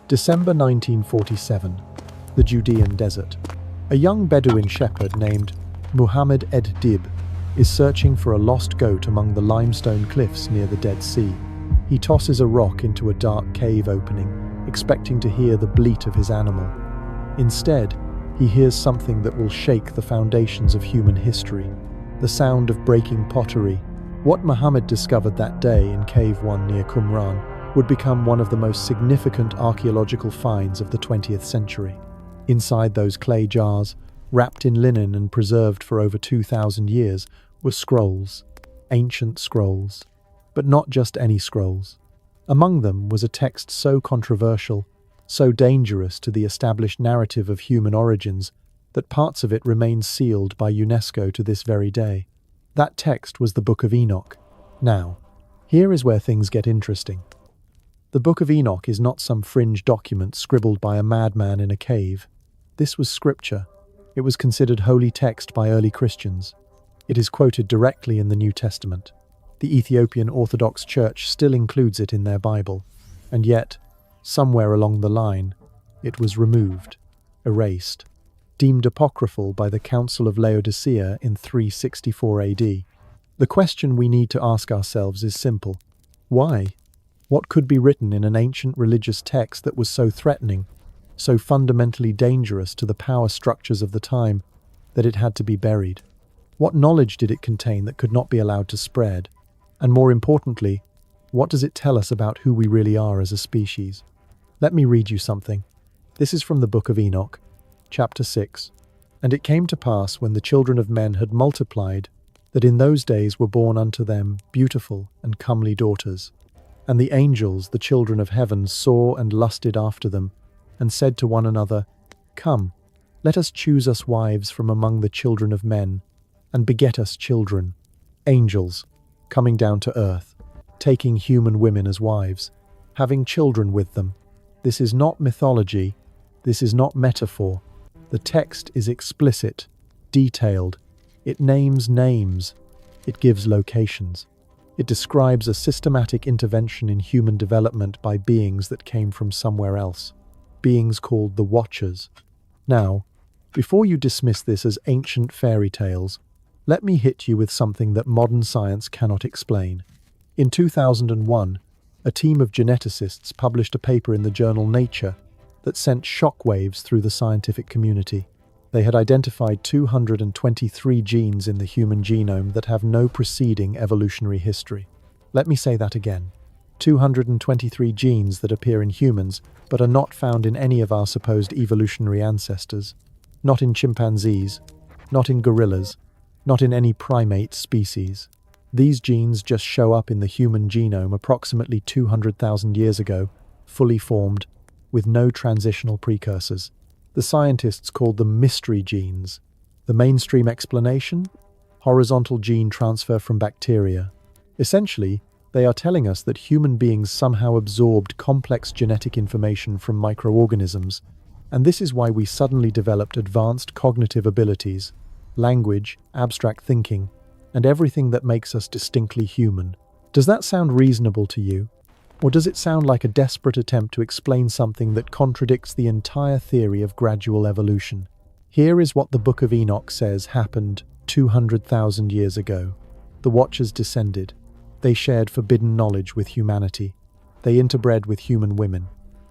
December 1947, the Judean desert. A young Bedouin shepherd named Muhammad ed-Dib is searching for a lost goat among the limestone cliffs near the Dead Sea. He tosses a rock into a dark cave opening, expecting to hear the bleat of his animal. Instead, he hears something that will shake the foundations of human history, the sound of breaking pottery. What Muhammad discovered that day in Cave 1 near Qumran would become one of the most significant archaeological finds of the 20th century. Inside those clay jars, wrapped in linen and preserved for over 2,000 years, were scrolls, ancient scrolls, but not just any scrolls. Among them was a text so controversial, so dangerous to the established narrative of human origins, that parts of it remain sealed by UNESCO to this very day. That text was the Book of Enoch. Now, here is where things get interesting. The Book of Enoch is not some fringe document scribbled by a madman in a cave. This was scripture. It was considered holy text by early Christians. It is quoted directly in the New Testament. The Ethiopian Orthodox Church still includes it in their Bible, and yet, somewhere along the line, it was removed, erased, deemed apocryphal by the Council of Laodicea in 364 AD. The question we need to ask ourselves is simple. Why? What could be written in an ancient religious text that was so threatening, so fundamentally dangerous to the power structures of the time, that it had to be buried? What knowledge did it contain that could not be allowed to spread? And more importantly, what does it tell us about who we really are as a species? Let me read you something. This is from the Book of Enoch, chapter 6. And it came to pass, when the children of men had multiplied, that in those days were born unto them beautiful and comely daughters. And the angels, the children of heaven, saw and lusted after them, and said to one another, Come, let us choose us wives from among the children of men, and beget us children. Angels, coming down to earth, taking human women as wives, having children with them. This is not mythology, this is not metaphor. The text is explicit, detailed. It names names, it gives locations. It describes a systematic intervention in human development by beings that came from somewhere else, beings called the Watchers. Now, before you dismiss this as ancient fairy tales, let me hit you with something that modern science cannot explain. In 2001, a team of geneticists published a paper in the journal Nature that sent shockwaves through the scientific community. They had identified 223 genes in the human genome that have no preceding evolutionary history. Let me say that again. 223 genes that appear in humans, but are not found in any of our supposed evolutionary ancestors. Not in chimpanzees, not in gorillas, not in any primate species. These genes just show up in the human genome approximately 200,000 years ago, fully formed, with no transitional precursors. The scientists called them mystery genes. The mainstream explanation? Horizontal gene transfer from bacteria. Essentially, they are telling us that human beings somehow absorbed complex genetic information from microorganisms, and this is why we suddenly developed advanced cognitive abilities, language, abstract thinking, and everything that makes us distinctly human. Does that sound reasonable to you? Or does it sound like a desperate attempt to explain something that contradicts the entire theory of gradual evolution? Here is what the Book of Enoch says happened 200,000 years ago. The Watchers descended. They shared forbidden knowledge with humanity. They interbred with human women.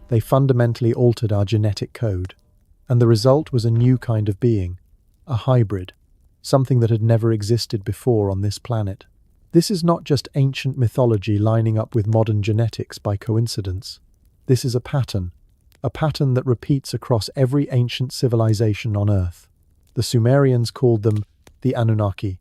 They fundamentally altered our genetic code. And the result was a new kind of being, a hybrid, something that had never existed before on this planet. This is not just ancient mythology lining up with modern genetics by coincidence. This is a pattern that repeats across every ancient civilization on Earth. The Sumerians called them the Anunnaki,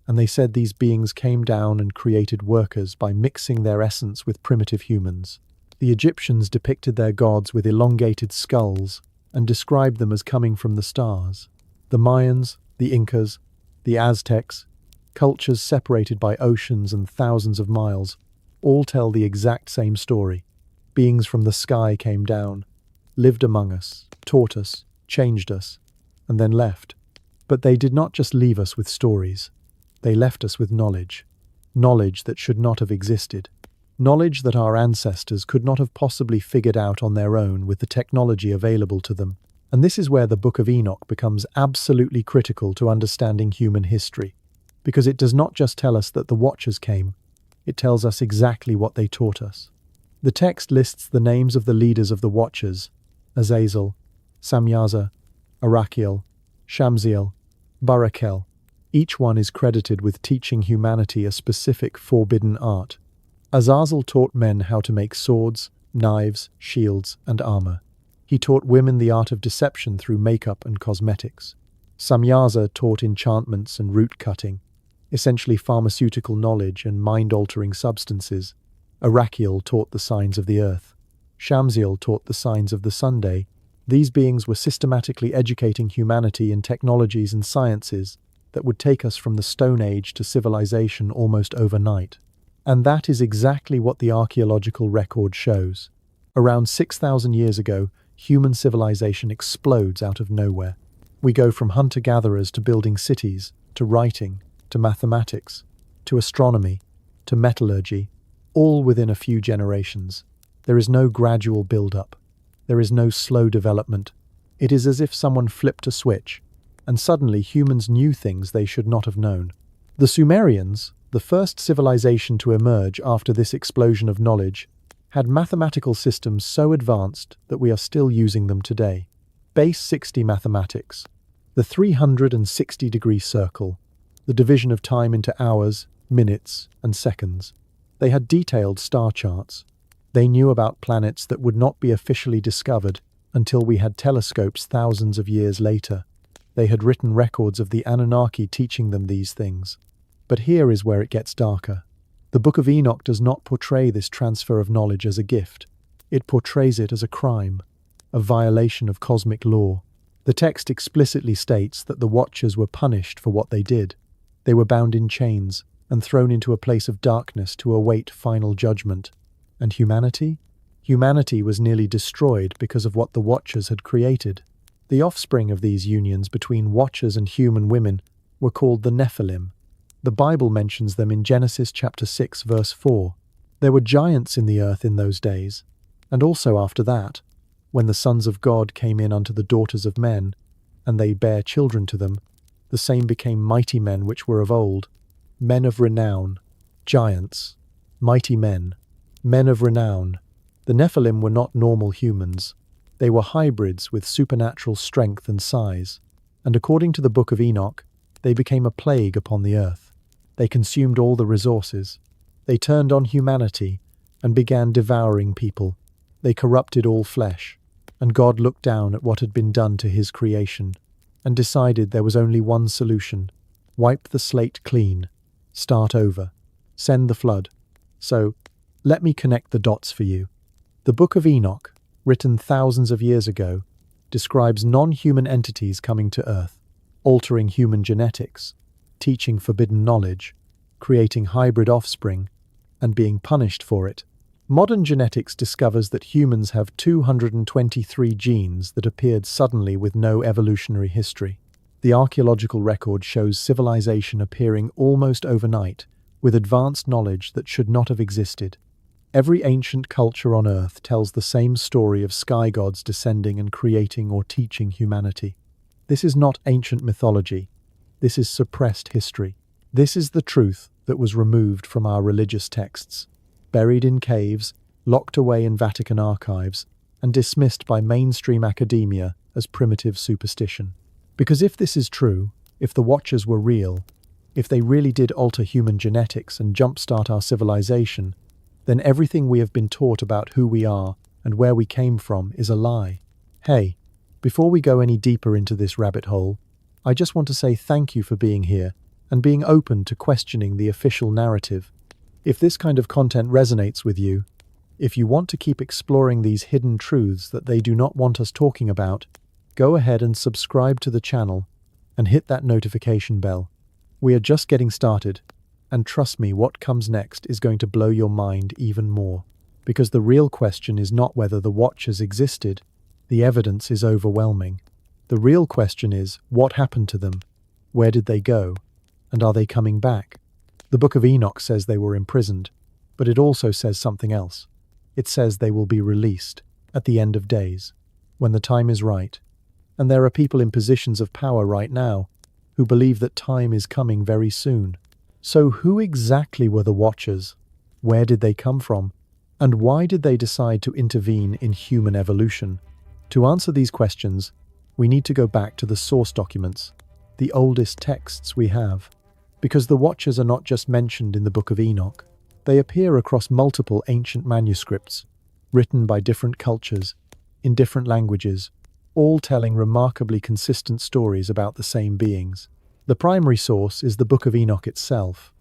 and they said these beings came down and created workers by mixing their essence with primitive humans. The Egyptians depicted their gods with elongated skulls and described them as coming from the stars. The Mayans, the Incas, the Aztecs, cultures separated by oceans and thousands of miles, all tell the exact same story. Beings from the sky came down, lived among us, taught us, changed us, and then left. But they did not just leave us with stories. They left us with knowledge. Knowledge that should not have existed. knowledge that our ancestors could not have possibly figured out on their own with the technology available to them. And this is where the Book of Enoch becomes absolutely critical to understanding human history, because it does not just tell us that the Watchers came, it tells us exactly what they taught us. The text lists the names of the leaders of the Watchers: Azazel, Samyaza, Arachiel, Shamziel, Barakel. Each one is credited with teaching humanity a specific forbidden art. Azazel taught men how to make swords, knives, shields, and armor. He taught women the art of deception through makeup and cosmetics. Samyaza taught enchantments and root cutting, essentially pharmaceutical knowledge and mind-altering substances. Arachiel taught the signs of the earth. Shamziel taught the signs of the Sunday. These beings were systematically educating humanity in technologies and sciences that would take us from the Stone Age to civilization almost overnight. And that is exactly what the archaeological record shows. Around 6,000 years ago, human civilization explodes out of nowhere. We go from hunter-gatherers to building cities, to writing, to mathematics, to astronomy, to metallurgy, all within a few generations. There is no gradual build-up. There is no slow development. It is as if someone flipped a switch, and suddenly humans knew things they should not have known. The Sumerians, the first civilization to emerge after this explosion of knowledge, had mathematical systems so advanced that we are still using them today. Base 60 mathematics, the 360-degree circle, the division of time into hours, minutes, and seconds. They had detailed star charts. They knew about planets that would not be officially discovered until we had telescopes thousands of years later. They had written records of the Anunnaki teaching them these things. But here is where it gets darker. The Book of Enoch does not portray this transfer of knowledge as a gift. It portrays it as a crime, a violation of cosmic law. The text explicitly states that the Watchers were punished for what they did. They were bound in chains and thrown into a place of darkness to await final judgment. And humanity? Humanity was nearly destroyed because of what the Watchers had created. The offspring of these unions between Watchers and human women were called the Nephilim. The Bible mentions them in Genesis chapter 6, verse 4. There were giants in the earth in those days, and also after that, when the sons of God came in unto the daughters of men, and they bare children to them, the same became mighty men which were of old, men of renown, giants, mighty men, men of renown. The Nephilim were not normal humans. They were hybrids with supernatural strength and size, and according to the Book of Enoch, they became a plague upon the earth. They consumed all the resources. They turned on humanity and began devouring people. They corrupted all flesh, and God looked down at what had been done to his creation and decided there was only one solution: wipe the slate clean, start over, send the flood. So, let me connect the dots for you. The Book of Enoch, written thousands of years ago, describes non-human entities coming to Earth, altering human genetics, teaching forbidden knowledge, creating hybrid offspring, and being punished for it. Modern genetics discovers that humans have 223 genes that appeared suddenly with no evolutionary history. The archaeological record shows civilization appearing almost overnight, with advanced knowledge that should not have existed. Every ancient culture on Earth tells the same story of sky gods descending and creating or teaching humanity. This is not ancient mythology. This is suppressed history. This is the truth that was removed from our religious texts, buried in caves, locked away in Vatican archives, and dismissed by mainstream academia as primitive superstition. Because if this is true, if the Watchers were real, if they really did alter human genetics and jumpstart our civilization, then everything we have been taught about who we are and where we came from is a lie. Hey, before we go any deeper into this rabbit hole, I just want to say thank you for being here and being open to questioning the official narrative. If this kind of content resonates with you, if you want to keep exploring these hidden truths that they do not want us talking about, go ahead and subscribe to the channel and hit that notification bell. We are just getting started, and trust me, what comes next is going to blow your mind even more. Because the real question is not whether the Watchers existed. The evidence is overwhelming. The real question is, what happened to them? Where did they go? And are they coming back? The Book of Enoch says they were imprisoned, But it also says something else. It says they will be released at the end of days, when the time is right. And there are people in positions of power right now who believe that time is coming very soon. So who exactly were the Watchers? Where did they come from? And why did they decide to intervene in human evolution? To answer these questions, we need to go back to the source documents, the oldest texts we have. Because the Watchers are not just mentioned in the Book of Enoch. They appear across multiple ancient manuscripts, written by different cultures, in different languages, all telling remarkably consistent stories about the same beings. The primary source is the Book of Enoch itself,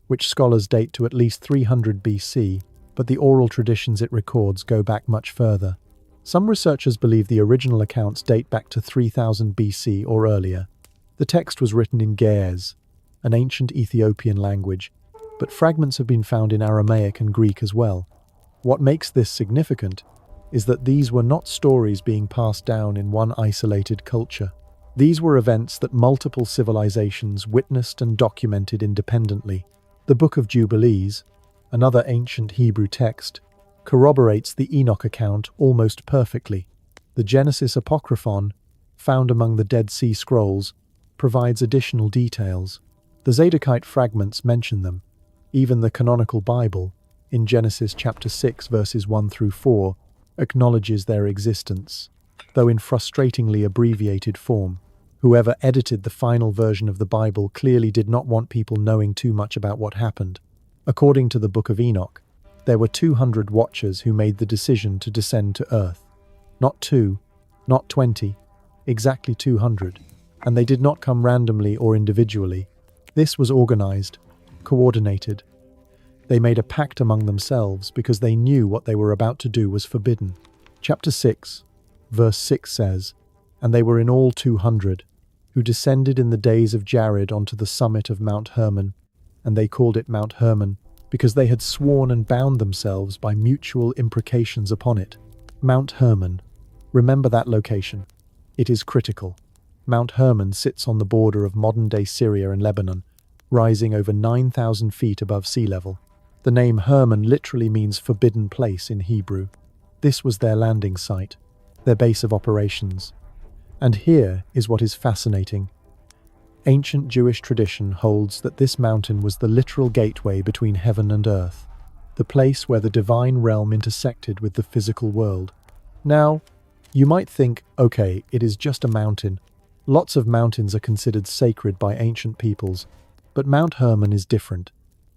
which scholars date to at least 300 BC, but the oral traditions it records go back much further. Some researchers believe the original accounts date back to 3000 BC or earlier. The text was written in Ge'ez, an ancient Ethiopian language, but fragments have been found in Aramaic and Greek as well. What makes this significant is that these were not stories being passed down in one isolated culture. These were events that multiple civilizations witnessed and documented independently. The Book of Jubilees, another ancient Hebrew text, corroborates the Enoch account almost perfectly. The Genesis Apocryphon, found among the Dead Sea Scrolls, provides additional details. The Zadokite fragments mention them. Even the canonical Bible, in Genesis chapter 6 verses 1 through 4, acknowledges their existence, though in frustratingly abbreviated form. Whoever edited the final version of the Bible clearly did not want people knowing too much about what happened. According to the Book of Enoch, there were 200 Watchers who made the decision to descend to Earth. Not 2, not 20, exactly 200. And they did not come randomly or individually. This was organized, coordinated. They made a pact among themselves because they knew what they were about to do was forbidden. Chapter 6, verse 6 says, "And they were in all 200, who descended in the days of Jared onto the summit of Mount Hermon, and they called it Mount Hermon, because they had sworn and bound themselves by mutual imprecations upon it." Mount Hermon. Remember that location. It is critical. Mount Hermon sits on the border of modern-day Syria and Lebanon, rising over 9,000 feet above sea level. The name Hermon literally means forbidden place in Hebrew. This was their landing site, their base of operations. And here is what is fascinating. Ancient Jewish tradition holds that this mountain was the literal gateway between heaven and earth, the place where the divine realm intersected with the physical world. Now, you might think, okay, it is just a mountain. Lots of mountains are considered sacred by ancient peoples, but Mount Hermon is different.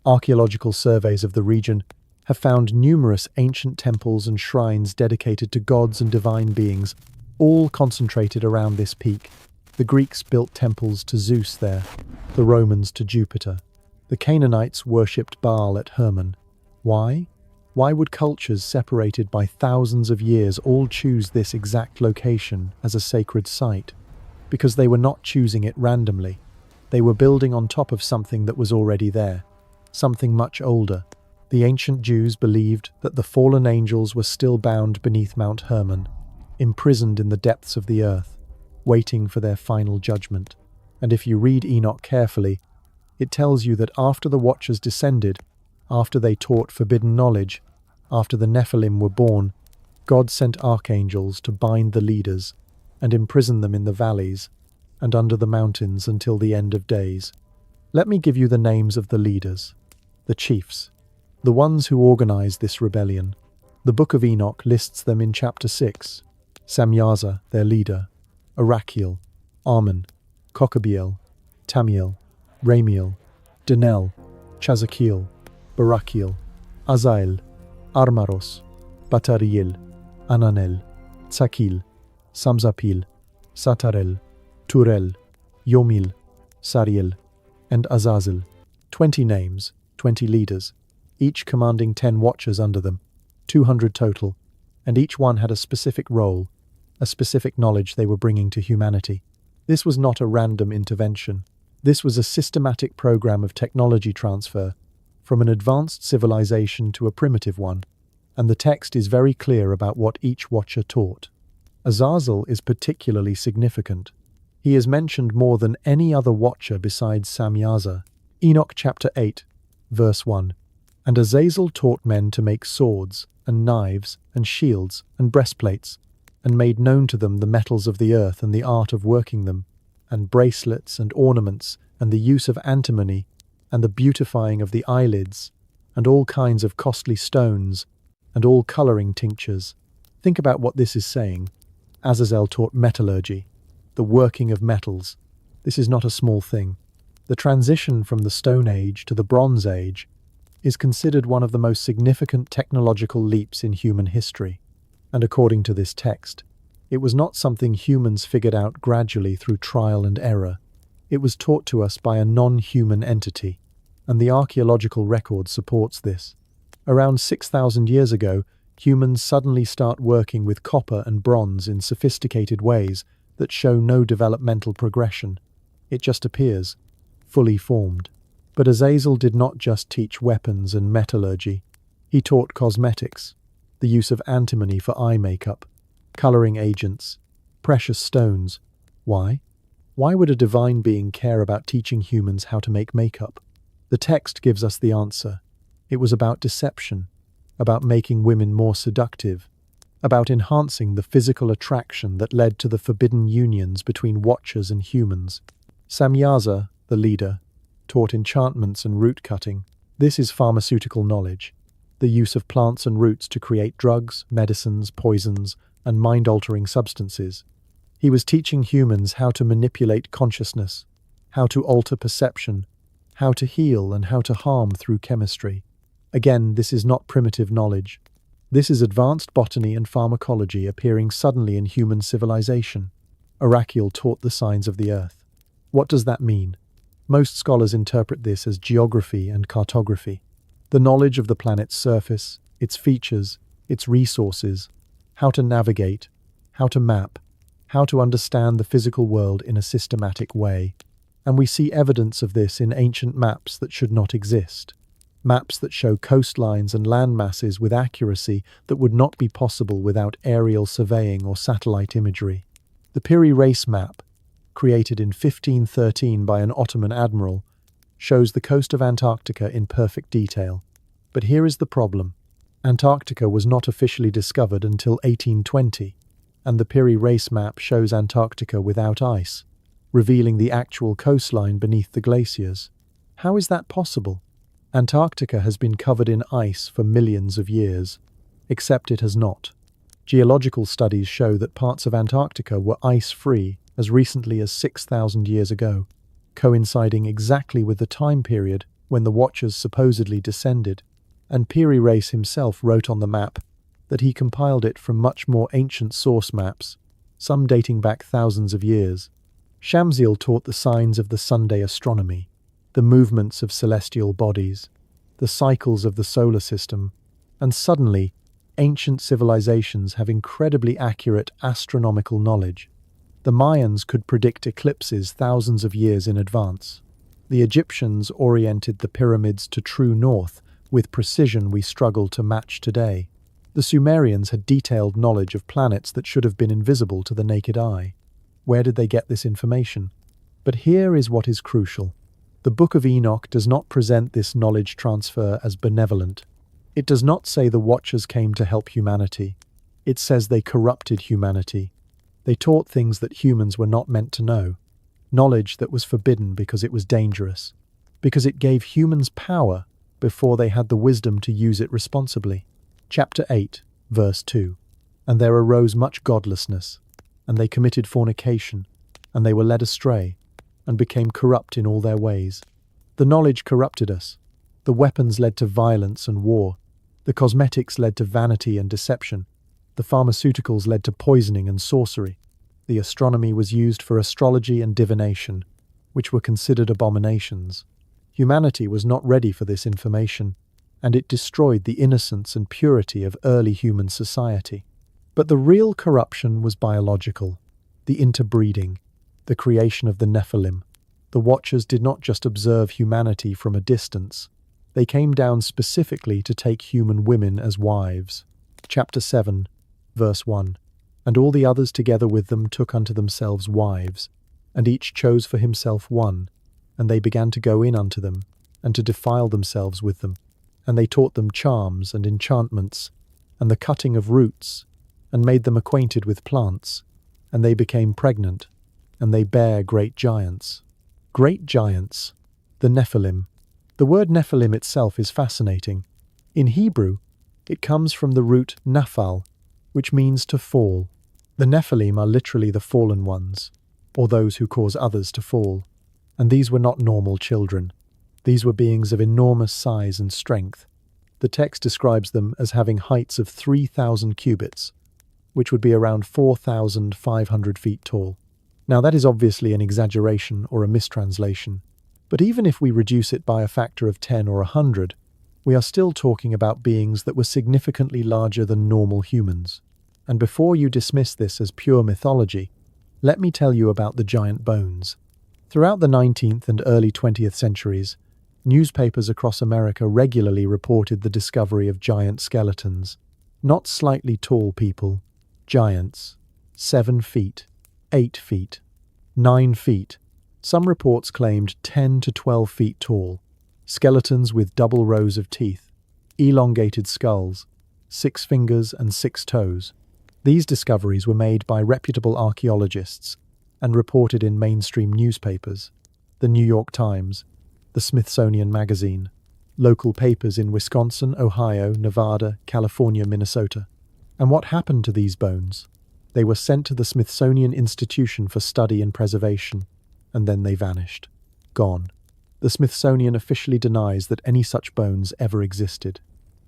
Archaeological surveys of the region have found numerous ancient temples and shrines dedicated to gods and divine beings, all concentrated around this peak. The Greeks built temples to Zeus there, the Romans to Jupiter. The Canaanites worshipped Baal at Hermon. Why? Why would cultures separated by thousands of years all choose this exact location as a sacred site? Because they were not choosing it randomly. They were building on top of something that was already there, something much older. The ancient Jews believed that the fallen angels were still bound beneath Mount Hermon, imprisoned in the depths of the earth, waiting for their final judgment. And if you read Enoch carefully, it tells you that after the Watchers descended, after they taught forbidden knowledge, after the Nephilim were born, God sent archangels to bind the leaders and imprison them in the valleys and under the mountains until the end of days. Let me give you the names of the leaders, the chiefs, the ones who organized this rebellion. The Book of Enoch lists them in chapter 6. Samyaza, their leader, Arachiel, Armon, Kokabiel, Tamiel, Ramiel, Denel, Chazakiel, Barakiel, Azael, Armaros, Batariel, Ananel, Tsakil, Samzapil, Satarel, Turel, Yomil, Sariel, and Azazel. 20 names, 20 leaders, each commanding 10 watchers under them, 200 total, and each one had a specific role, a specific knowledge they were bringing to humanity. This was not a random intervention. This was a systematic program of technology transfer from an advanced civilization to a primitive one, and the text is very clear about what each watcher taught. Azazel is particularly significant. He is mentioned more than any other watcher besides Samyaza. Enoch chapter 8, verse 1. And Azazel taught men to make swords, and knives, and shields, and breastplates, and made known to them the metals of the earth and the art of working them, and bracelets and ornaments, and the use of antimony, and the beautifying of the eyelids, and all kinds of costly stones, and all colouring tinctures. Think about what this is saying. Azazel taught metallurgy, the working of metals. This is not a small thing. The transition from the Stone Age to the Bronze Age is considered one of the most significant technological leaps in human history. And according to this text, it was not something humans figured out gradually through trial and error. It was taught to us by a non-human entity, and the archaeological record supports this. Around 6,000 years ago, humans suddenly start working with copper and bronze in sophisticated ways that show no developmental progression. It just appears, fully formed. But Azazel did not just teach weapons and metallurgy. He taught cosmetics, the use of antimony for eye makeup, colouring agents, precious stones. Why? Why would a divine being care about teaching humans how to make makeup? The text gives us the answer. It was about deception, about making women more seductive, about enhancing the physical attraction that led to the forbidden unions between watchers and humans. Samyaza, the leader, taught enchantments and root cutting. This is pharmaceutical knowledge, the use of plants and roots to create drugs, medicines, poisons, and mind-altering substances. He was teaching humans how to manipulate consciousness, how to alter perception, how to heal and how to harm through chemistry. Again, this is not primitive knowledge. This is advanced botany and pharmacology appearing suddenly in human civilization. Oracle taught the signs of the earth. What does that mean? Most scholars interpret this as geography and cartography, the knowledge of the planet's surface, its features, its resources, how to navigate, how to map, how to understand the physical world in a systematic way. And we see evidence of this in ancient maps that should not exist. Maps that show coastlines and land masses with accuracy that would not be possible without aerial surveying or satellite imagery. The Piri Reis map, created in 1513 by an Ottoman admiral, shows the coast of Antarctica in perfect detail. But here is the problem. Antarctica was not officially discovered until 1820, and the Piri Reis map shows Antarctica without ice, revealing the actual coastline beneath the glaciers. How is that possible? Antarctica has been covered in ice for millions of years, except it has not. Geological studies show that parts of Antarctica were ice-free as recently as 6,000 years ago, coinciding exactly with the time period when the Watchers supposedly descended, and Piri Reis himself wrote on the map that he compiled it from much more ancient source maps, some dating back thousands of years. Shamsiel taught the signs of the Sunday astronomy, the movements of celestial bodies, the cycles of the solar system, and suddenly, ancient civilizations have incredibly accurate astronomical knowledge. The Mayans could predict eclipses thousands of years in advance. The Egyptians oriented the pyramids to true north with precision we struggle to match today. The Sumerians had detailed knowledge of planets that should have been invisible to the naked eye. Where did they get this information? But here is what is crucial. The Book of Enoch does not present this knowledge transfer as benevolent. It does not say the Watchers came to help humanity. It says they corrupted humanity. They taught things that humans were not meant to know. Knowledge that was forbidden because it was dangerous. Because it gave humans power before they had the wisdom to use it responsibly. Chapter 8, verse 2. And there arose much godlessness, and they committed fornication, and they were led astray, and became corrupt in all their ways. The knowledge corrupted us. The weapons led to violence and war. The cosmetics led to vanity and deception. The pharmaceuticals led to poisoning and sorcery. The astronomy was used for astrology and divination, which were considered abominations. Humanity was not ready for this information, and it destroyed the innocence and purity of early human society. But the real corruption was biological, the interbreeding, the creation of the Nephilim. The Watchers did not just observe humanity from a distance. They came down specifically to take human women as wives. Chapter 7, verse 1. And all the others together with them took unto themselves wives, and each chose for himself one, and they began to go in unto them, and to defile themselves with them. and they taught them charms and enchantments, and the cutting of roots, and made them acquainted with plants, and they became pregnant, and they bare great giants. Great giants, the Nephilim. The word Nephilim itself is fascinating. In Hebrew, it comes from the root naphal, which means to fall. The Nephilim are literally the fallen ones, or those who cause others to fall. And these were not normal children. These were beings of enormous size and strength. The text describes them as having heights of 3,000 cubits, which would be around 4,500 feet tall. Now that is obviously an exaggeration or a mistranslation, but even if we reduce it by a factor of 10 or 100, we are still talking about beings that were significantly larger than normal humans. And before you dismiss this as pure mythology, let me tell you about the giant bones. Throughout the 19th and early 20th centuries, newspapers across America regularly reported the discovery of giant skeletons. Not slightly tall people, giants. 7 feet, 8 feet, 9 feet. Some reports claimed 10 to 12 feet tall. Skeletons with double rows of teeth, elongated skulls, 6 fingers and 6 toes. These discoveries were made by reputable archaeologists and reported in mainstream newspapers, the New York Times, the Smithsonian Magazine, local papers in Wisconsin, Ohio, Nevada, California, Minnesota. And what happened to these bones? They were sent to the Smithsonian Institution for Study and Preservation, and then they vanished. Gone. The Smithsonian officially denies that any such bones ever existed.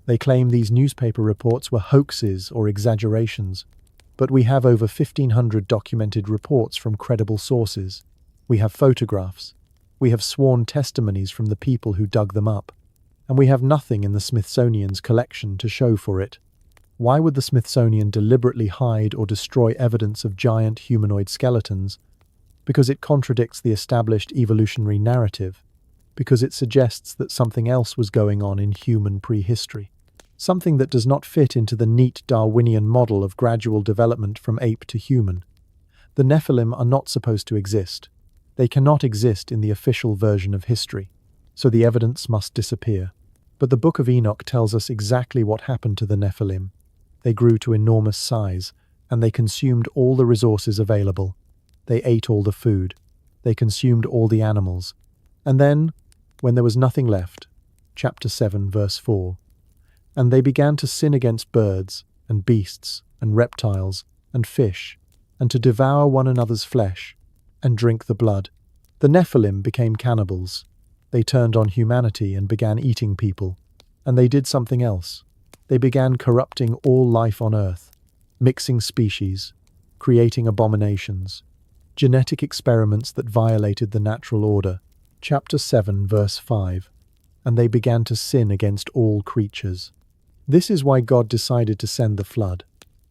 They claim these newspaper reports were hoaxes or exaggerations, but we have over 1,500 documented reports from credible sources. We have photographs. We have sworn testimonies from the people who dug them up. And we have nothing in the Smithsonian's collection to show for it. Why would the Smithsonian deliberately hide or destroy evidence of giant humanoid skeletons? Because it contradicts the established evolutionary narrative. Because it suggests that something else was going on in human prehistory. Something that does not fit into the neat Darwinian model of gradual development from ape to human. The Nephilim are not supposed to exist. They cannot exist in the official version of history, so the evidence must disappear. But the Book of Enoch tells us exactly what happened to the Nephilim. They grew to enormous size, and they consumed all the resources available. They ate all the food. They consumed all the animals. And then, when there was nothing left, chapter 7, verse 4, and they began to sin against birds, and beasts, and reptiles, and fish, and to devour one another's flesh, and drink the blood. The Nephilim became cannibals. They turned on humanity and began eating people. And they did something else. They began corrupting all life on earth, mixing species, creating abominations, genetic experiments that violated the natural order. Chapter 7, verse 5. And they began to sin against all creatures. This is why God decided to send the flood.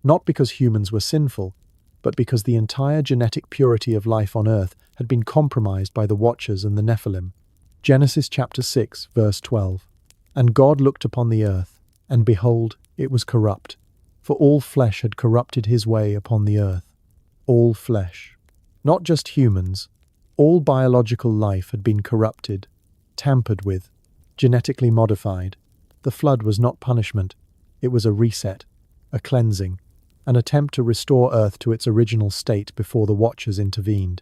Not because humans were sinful, but because the entire genetic purity of life on earth had been compromised by the Watchers and the Nephilim. Genesis chapter 6, verse 12. And God looked upon the earth, and behold, it was corrupt, for all flesh had corrupted his way upon the earth. All flesh. Not just humans. All biological life had been corrupted, tampered with, genetically modified. The flood was not punishment. It was a reset, a cleansing, an attempt to restore Earth to its original state before the Watchers intervened.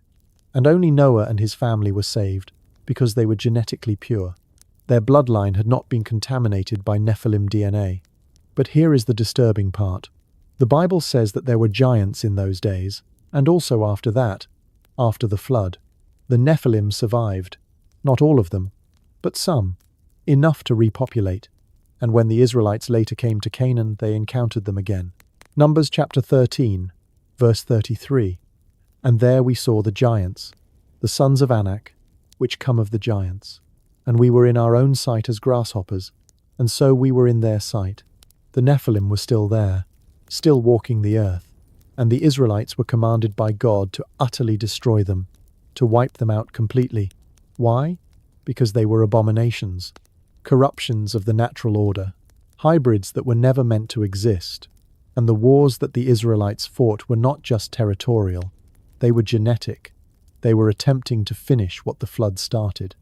And only Noah and his family were saved, because they were genetically pure. Their bloodline had not been contaminated by Nephilim DNA. But here is the disturbing part. The Bible says that there were giants in those days, and also after that, after the flood. The Nephilim survived. Not all of them, but some. Enough to repopulate. And when the Israelites later came to Canaan, they encountered them again. Numbers chapter 13, verse 33. And there we saw the giants, the sons of Anak, which come of the giants. And we were in our own sight as grasshoppers, and so we were in their sight. The Nephilim were still there, still walking the earth, and the Israelites were commanded by God to utterly destroy them, to wipe them out completely. Why? Because they were abominations, corruptions of the natural order, hybrids that were never meant to exist. And the wars that the Israelites fought were not just territorial, they were genetic. They were attempting to finish what the flood started,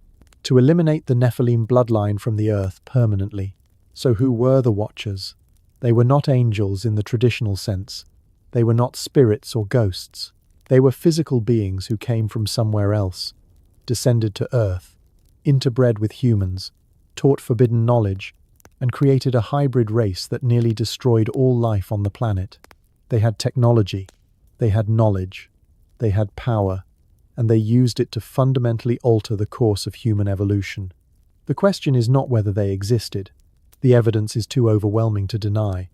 to eliminate the Nephilim bloodline from the earth permanently. So who were the Watchers? They were not angels in the traditional sense. They were not spirits or ghosts. They were physical beings who came from somewhere else, descended to Earth, interbred with humans, taught forbidden knowledge, and created a hybrid race that nearly destroyed all life on the planet. They had technology, they had knowledge, they had power, and they used it to fundamentally alter the course of human evolution. The question is not whether they existed. The evidence is too overwhelming to deny.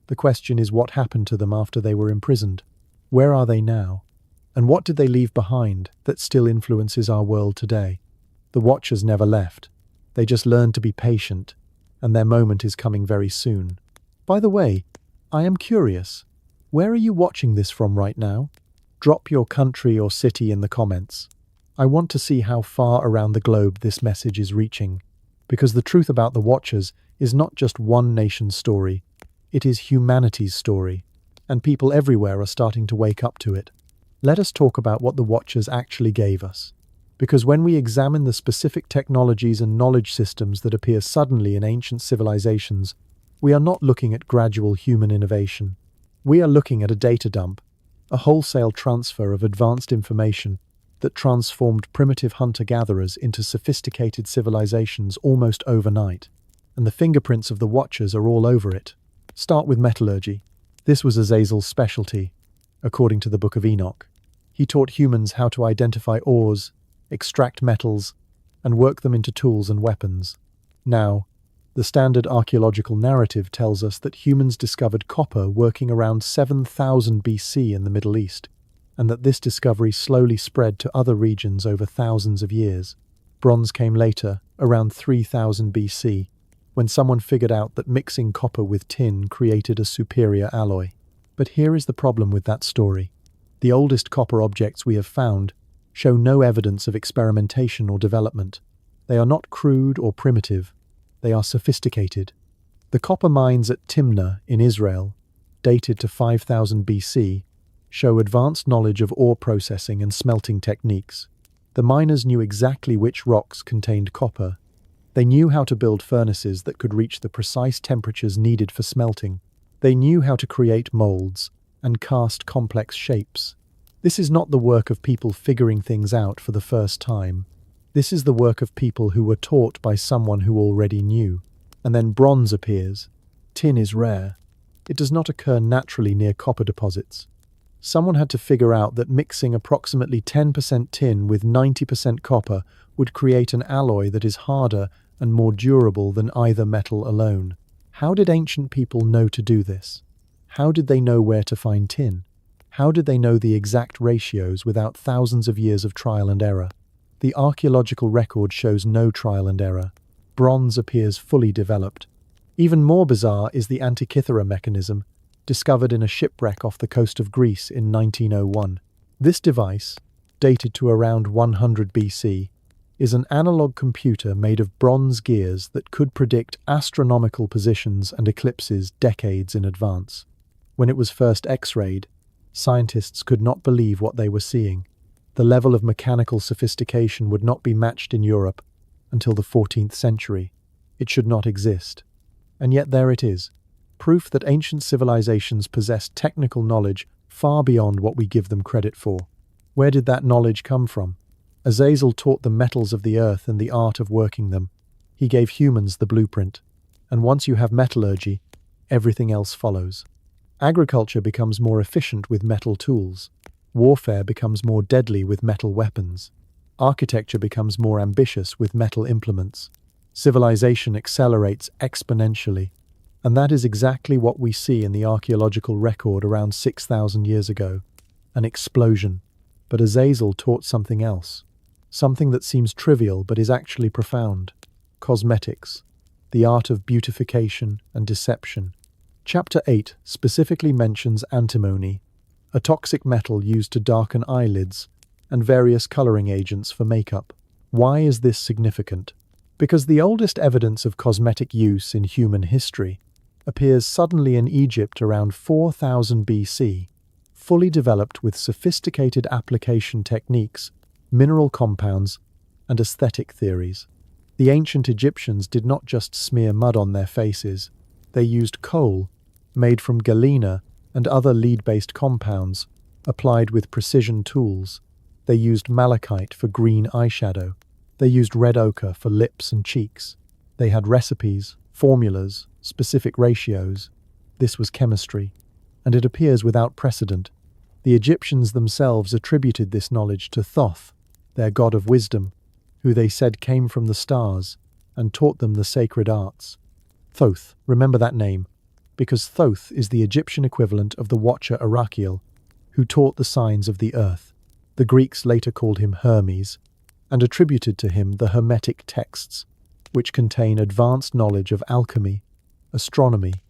The question is what happened to them after they were imprisoned. Where are they now? And what did they leave behind that still influences our world today? The Watchers never left. They just learned to be patient, and their moment is coming very soon. By the way, I am curious. Where are you watching this from right now? Drop your country or city in the comments. I want to see how far around the globe this message is reaching, because the truth about the Watchers is not just one nation's story, it is humanity's story, and people everywhere are starting to wake up to it. Let us talk about what the Watchers actually gave us. Because when we examine the specific technologies and knowledge systems that appear suddenly in ancient civilizations, we are not looking at gradual human innovation. We are looking at a data dump, a wholesale transfer of advanced information that transformed primitive hunter-gatherers into sophisticated civilizations almost overnight. And the fingerprints of the Watchers are all over it. Start with metallurgy. This was Azazel's specialty, according to the Book of Enoch. He taught humans how to identify ores, extract metals, and work them into tools and weapons. Now, the standard archaeological narrative tells us that humans discovered copper working around 7000 BC in the Middle East, and that this discovery slowly spread to other regions over thousands of years. Bronze came later, around 3000 BC, when someone figured out that mixing copper with tin created a superior alloy. But here is the problem with that story. The oldest copper objects we have found show no evidence of experimentation or development. They are not crude or primitive. They are sophisticated. The copper mines at Timna in Israel, dated to 5000 BC, show advanced knowledge of ore processing and smelting techniques. The miners knew exactly which rocks contained copper. They knew how to build furnaces that could reach the precise temperatures needed for smelting. They knew how to create molds and cast complex shapes. This is not the work of people figuring things out for the first time. This is the work of people who were taught by someone who already knew. And then bronze appears. Tin is rare. It does not occur naturally near copper deposits. Someone had to figure out that mixing approximately 10% tin with 90% copper would create an alloy that is harder and more durable than either metal alone. How did ancient people know to do this? How did they know where to find tin? How did they know the exact ratios without thousands of years of trial and error? The archaeological record shows no trial and error. Bronze appears fully developed. Even more bizarre is the Antikythera mechanism, discovered in a shipwreck off the coast of Greece in 1901. This device, dated to around 100 BC, is an analog computer made of bronze gears that could predict astronomical positions and eclipses decades in advance. When it was first X-rayed, scientists could not believe what they were seeing. The level of mechanical sophistication would not be matched in Europe until the 14th century. It should not exist. And yet there it is, proof that ancient civilizations possessed technical knowledge far beyond what we give them credit for. Where did that knowledge come from? Azazel taught the metals of the earth and the art of working them. He gave humans the blueprint. And once you have metallurgy, everything else follows. Agriculture becomes more efficient with metal tools. Warfare becomes more deadly with metal weapons. Architecture becomes more ambitious with metal implements. Civilization accelerates exponentially. And that is exactly what we see in the archaeological record around 6,000 years ago. An explosion. But Azazel taught something else. Something that seems trivial but is actually profound. Cosmetics. The art of beautification and deception. Chapter 8 specifically mentions antimony, a toxic metal used to darken eyelids, and various coloring agents for makeup. Why is this significant? Because the oldest evidence of cosmetic use in human history appears suddenly in Egypt around 4000 BC, fully developed with sophisticated application techniques, mineral compounds, and aesthetic theories. The ancient Egyptians did not just smear mud on their faces, they used coal, made from galena and other lead-based compounds, applied with precision tools. They used malachite for green eyeshadow. They used red ochre for lips and cheeks. They had recipes, formulas, specific ratios. This was chemistry, and it appears without precedent. The Egyptians themselves attributed this knowledge to Thoth, their god of wisdom, who they said came from the stars and taught them the sacred arts. Thoth, remember that name, because Thoth is the Egyptian equivalent of the Watcher Arachiel, who taught the signs of the earth. The Greeks later called him Hermes, and attributed to him the Hermetic texts, which contain advanced knowledge of alchemy, astronomy,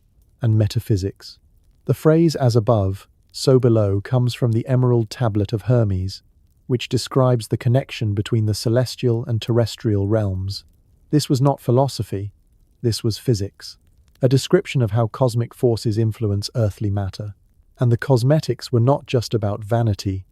and metaphysics. The phrase "as above, so below" comes from the Emerald Tablet of Hermes, which describes the connection between the celestial and terrestrial realms. This was not philosophy, this was physics, a description of how cosmic forces influence earthly matter. And the cosmetics were not just about vanity,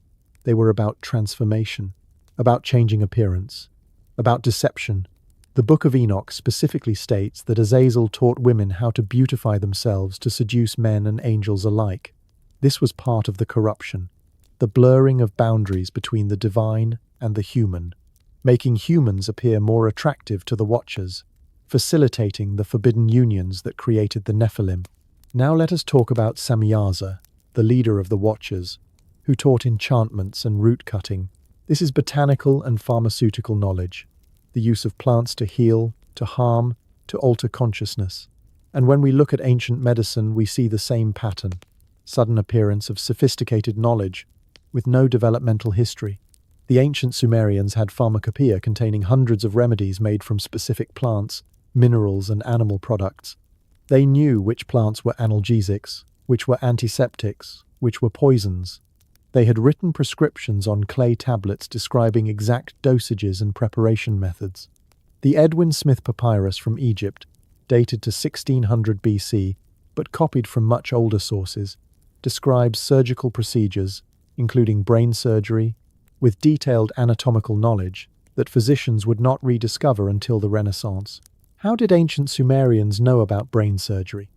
they were about transformation, about changing appearance, about deception. The Book of Enoch specifically states that Azazel taught women how to beautify themselves to seduce men and angels alike. This was part of the corruption, the blurring of boundaries between the divine and the human, making humans appear more attractive to the Watchers, facilitating the forbidden unions that created the Nephilim. Now let us talk about Samyaza, the leader of the Watchers, who taught enchantments and root cutting. This is botanical and pharmaceutical knowledge, the use of plants to heal, to harm, to alter consciousness. And when we look at ancient medicine, we see the same pattern: sudden appearance of sophisticated knowledge with no developmental history. The ancient Sumerians had pharmacopoeia containing hundreds of remedies made from specific plants, minerals, and animal products. They knew which plants were analgesics, which were antiseptics, which were poisons. They had written prescriptions on clay tablets describing exact dosages and preparation methods. The Edwin Smith papyrus from Egypt, dated to 1600 BC, but copied from much older sources, describes surgical procedures, including brain surgery, with detailed anatomical knowledge that physicians would not rediscover until the Renaissance. How did ancient Sumerians know about brain surgery?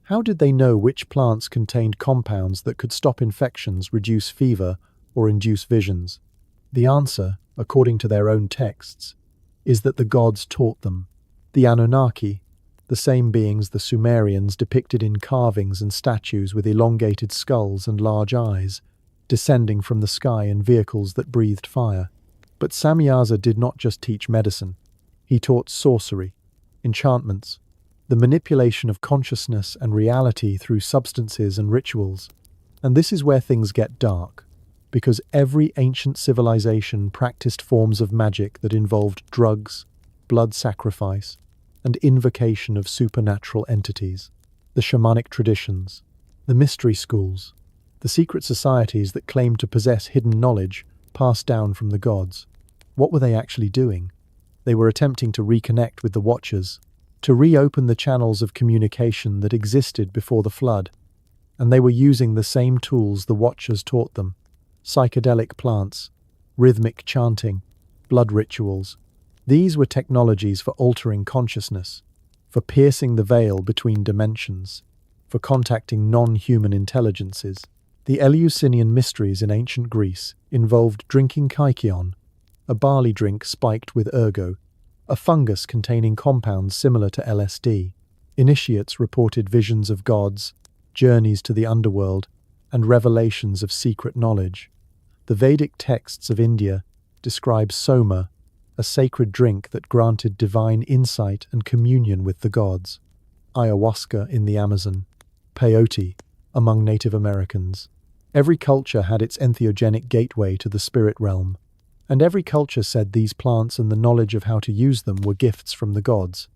How did they know which plants contained compounds that could stop infections, reduce fever, or induce visions? The answer, according to their own texts, is that the gods taught them. The Anunnaki, the same beings the Sumerians depicted in carvings and statues with elongated skulls and large eyes, descending from the sky in vehicles that breathed fire. But Samyaza did not just teach medicine. He taught sorcery, enchantments, the manipulation of consciousness and reality through substances and rituals. And this is where things get dark, because every ancient civilization practiced forms of magic that involved drugs, blood sacrifice, and invocation of supernatural entities. The shamanic traditions, the mystery schools, the secret societies that claimed to possess hidden knowledge passed down from the gods. What were they actually doing? They were attempting to reconnect with the Watchers, to reopen the channels of communication that existed before the flood. And they were using the same tools the Watchers taught them: psychedelic plants, rhythmic chanting, blood rituals. These were technologies for altering consciousness, for piercing the veil between dimensions, for contacting non-human intelligences. The Eleusinian mysteries in ancient Greece involved drinking kykeon, a barley drink spiked with ergot, a fungus containing compounds similar to LSD. Initiates reported visions of gods, journeys to the underworld, and revelations of secret knowledge. The Vedic texts of India describe soma, a sacred drink that granted divine insight and communion with the gods. Ayahuasca in the Amazon, peyote among Native Americans. Every culture had its entheogenic gateway to the spirit realm, and every culture said these plants and the knowledge of how to use them were gifts from the gods,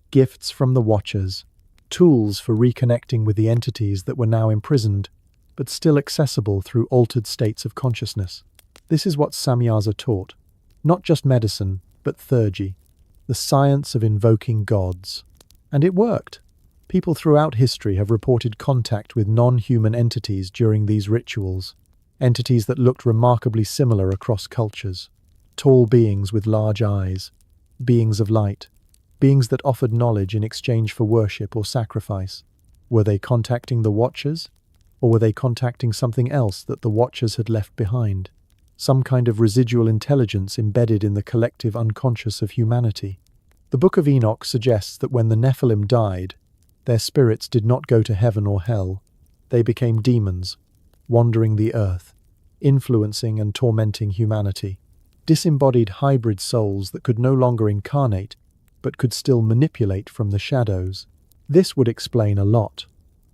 gifts from the Watchers, tools for reconnecting with the entities that were now imprisoned, but still accessible through altered states of consciousness. This is what Samyaza taught, not just medicine, but theurgy, the science of invoking gods. And it worked. People throughout history have reported contact with non-human entities during these rituals, entities that looked remarkably similar across cultures. Tall beings with large eyes, beings of light, beings that offered knowledge in exchange for worship or sacrifice. Were they contacting the Watchers? Or were they contacting something else that the Watchers had left behind? Some kind of residual intelligence embedded in the collective unconscious of humanity. The Book of Enoch suggests that when the Nephilim died, their spirits did not go to heaven or hell. They became demons, wandering the earth, influencing and tormenting humanity. Disembodied hybrid souls that could no longer incarnate, but could still manipulate from the shadows. This would explain a lot.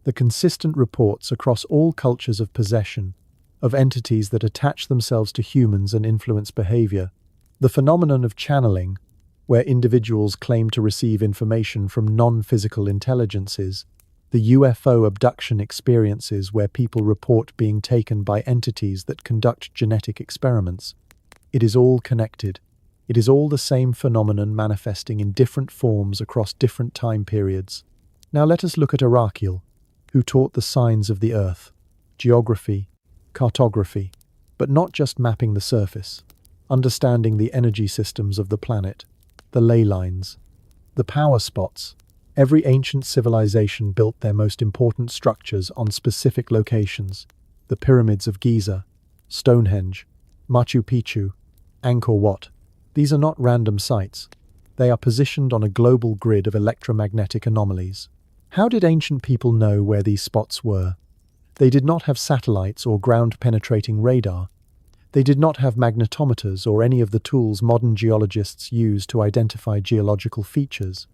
The consistent reports across all cultures of possession, of entities that attach themselves to humans and influence behavior. The phenomenon of channeling, where individuals claim to receive information from non-physical intelligences. The UFO abduction experiences where people report being taken by entities that conduct genetic experiments. It is all connected. It is all the same phenomenon manifesting in different forms across different time periods. Now let us look at Arakiel, who taught the signs of the earth, geography, cartography, but not just mapping the surface, understanding the energy systems of the planet, the ley lines, the power spots. Every ancient civilization built their most important structures on specific locations. The pyramids of Giza, Stonehenge, Machu Picchu, Angkor Wat. These are not random sites. They are positioned on a global grid of electromagnetic anomalies. How did ancient people know where these spots were? They did not have satellites or ground-penetrating radar. They did not have magnetometers or any of the tools modern geologists use to identify geological features.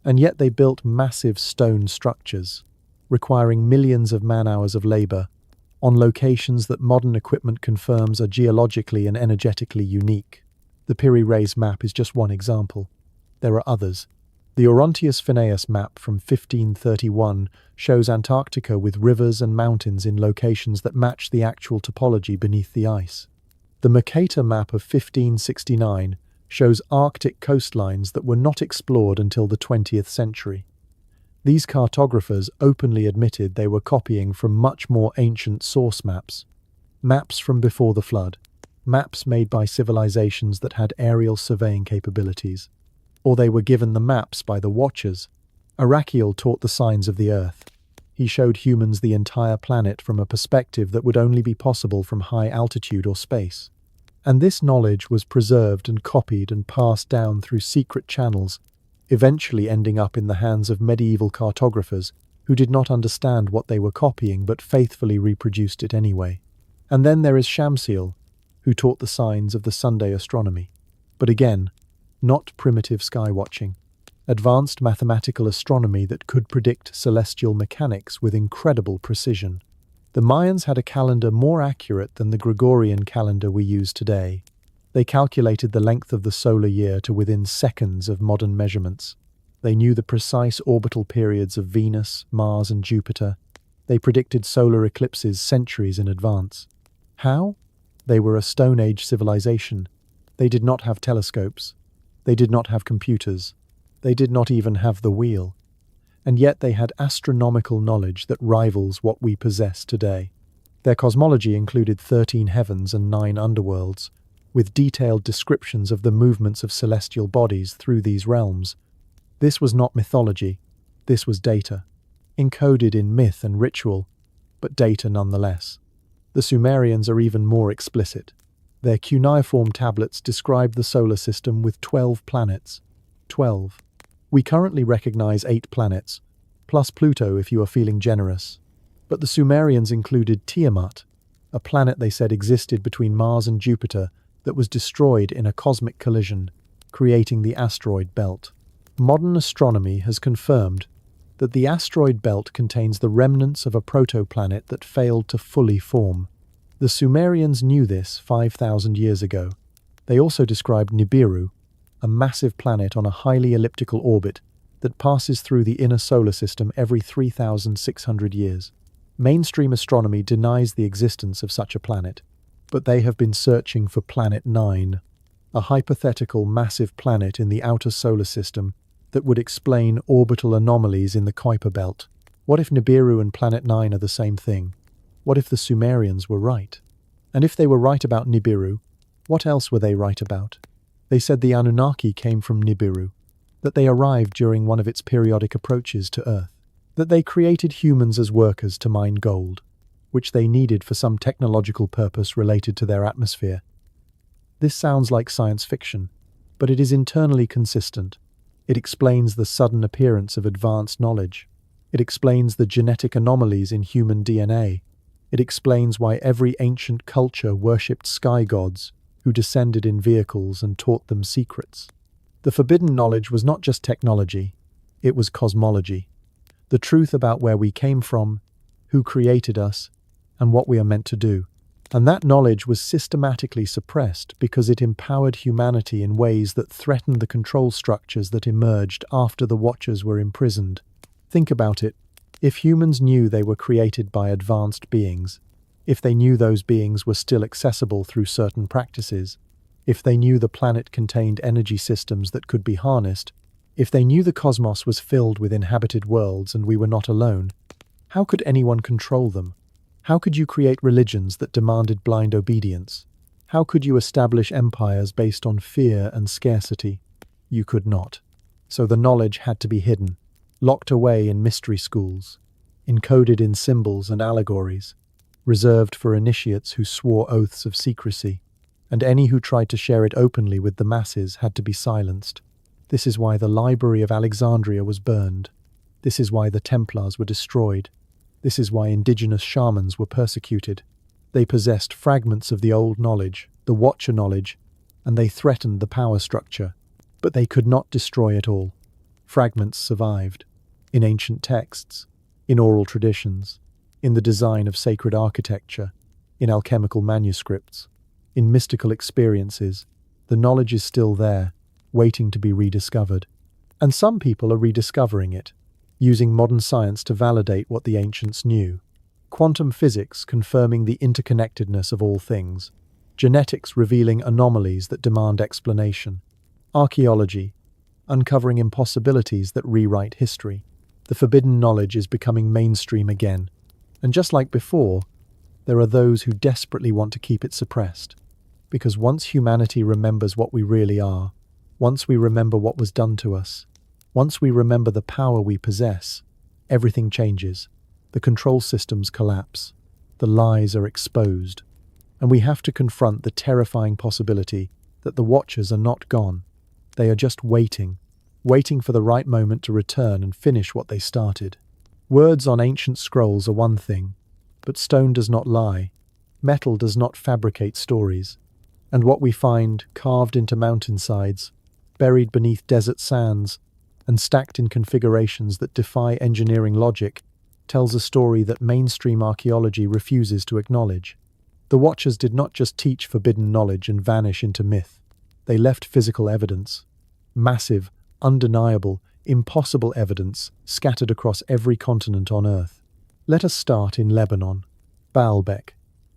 And yet they built massive stone structures, requiring millions of man-hours of labor, on locations that modern equipment confirms are geologically and energetically unique. The Piri Reis map is just one example. There are others. The Orontius Phineas map from 1531 shows Antarctica with rivers and mountains in locations that match the actual topology beneath the ice. The Mercator map of 1569 shows Arctic coastlines that were not explored until the 20th century. These cartographers openly admitted they were copying from much more ancient source maps. Maps from before the flood. Maps made by civilizations that had aerial surveying capabilities. Or they were given the maps by the Watchers. Arakiel taught the signs of the earth. He showed humans the entire planet from a perspective that would only be possible from high altitude or space. And this knowledge was preserved and copied and passed down through secret channels, eventually ending up in the hands of medieval cartographers who did not understand what they were copying but faithfully reproduced it anyway. And then there is Shamsiel, who taught the signs of the Sunday astronomy. But again, not primitive sky watching. Advanced mathematical astronomy that could predict celestial mechanics with incredible precision. The Mayans had a calendar more accurate than the Gregorian calendar we use today. They calculated the length of the solar year to within seconds of modern measurements. They knew the precise orbital periods of Venus, Mars, and Jupiter. They predicted solar eclipses centuries in advance. How? They were a Stone Age civilization. They did not have telescopes. They did not have computers. They did not even have the wheel. And yet they had astronomical knowledge that rivals what we possess today. Their cosmology included 13 heavens and 9 underworlds, with detailed descriptions of the movements of celestial bodies through these realms. This was not mythology. This was data, encoded in myth and ritual, but data nonetheless. The Sumerians are even more explicit. Their cuneiform tablets describe the solar system with 12 planets. 12. We currently recognize 8 planets, plus Pluto if you are feeling generous. But the Sumerians included Tiamat, a planet they said existed between Mars and Jupiter that was destroyed in a cosmic collision, creating the asteroid belt. Modern astronomy has confirmed that the asteroid belt contains the remnants of a protoplanet that failed to fully form. The Sumerians knew this 5,000 years ago. They also described Nibiru, a massive planet on a highly elliptical orbit that passes through the inner solar system every 3,600 years. Mainstream astronomy denies the existence of such a planet, but they have been searching for Planet 9, a hypothetical massive planet in the outer solar system that would explain orbital anomalies in the Kuiper belt. What if Nibiru and Planet 9 are the same thing? What if the Sumerians were right? And if they were right about Nibiru, what else were they right about? They said the Anunnaki came from Nibiru. that they arrived during one of its periodic approaches to Earth, that they created humans as workers to mine gold, which they needed for some technological purpose related to their atmosphere. This sounds like science fiction, but it is internally consistent. It explains the sudden appearance of advanced knowledge. It explains the genetic anomalies in human DNA. It explains why every ancient culture worshipped sky gods who descended in vehicles and taught them secrets. The forbidden knowledge was not just technology, it was cosmology. The truth about where we came from, who created us, and what we are meant to do. And that knowledge was systematically suppressed because it empowered humanity in ways that threatened the control structures that emerged after the Watchers were imprisoned. Think about it. If humans knew they were created by advanced beings, if they knew those beings were still accessible through certain practices, if they knew the planet contained energy systems that could be harnessed, if they knew the cosmos was filled with inhabited worlds and we were not alone, how could anyone control them? How could you create religions that demanded blind obedience? How could you establish empires based on fear and scarcity? You could not. So the knowledge had to be hidden, locked away in mystery schools, encoded in symbols and allegories, reserved for initiates who swore oaths of secrecy, and any who tried to share it openly with the masses had to be silenced. This is why the Library of Alexandria was burned. This is why the Templars were destroyed. This is why indigenous shamans were persecuted. They possessed fragments of the old knowledge, the Watcher knowledge, and they threatened the power structure. But they could not destroy it all. Fragments survived. In ancient texts, in oral traditions, in the design of sacred architecture, in alchemical manuscripts, in mystical experiences, the knowledge is still there, waiting to be rediscovered. And some people are rediscovering it, using modern science to validate what the ancients knew. Quantum physics confirming the interconnectedness of all things. Genetics revealing anomalies that demand explanation. Archaeology uncovering impossibilities that rewrite history. The forbidden knowledge is becoming mainstream again. And just like before, there are those who desperately want to keep it suppressed. Because once humanity remembers what we really are, once we remember what was done to us, once we remember the power we possess, everything changes. The control systems collapse. The lies are exposed. And we have to confront the terrifying possibility that the Watchers are not gone. They are just waiting for the right moment to return and finish what they started. Words on ancient scrolls are one thing, but stone does not lie. Metal does not fabricate stories. And what we find carved into mountainsides, buried beneath desert sands, and stacked in configurations that defy engineering logic, tells a story that mainstream archaeology refuses to acknowledge. The Watchers did not just teach forbidden knowledge and vanish into myth. They left physical evidence. Massive, undeniable, impossible evidence scattered across every continent on Earth. Let us start in Lebanon. Baalbek.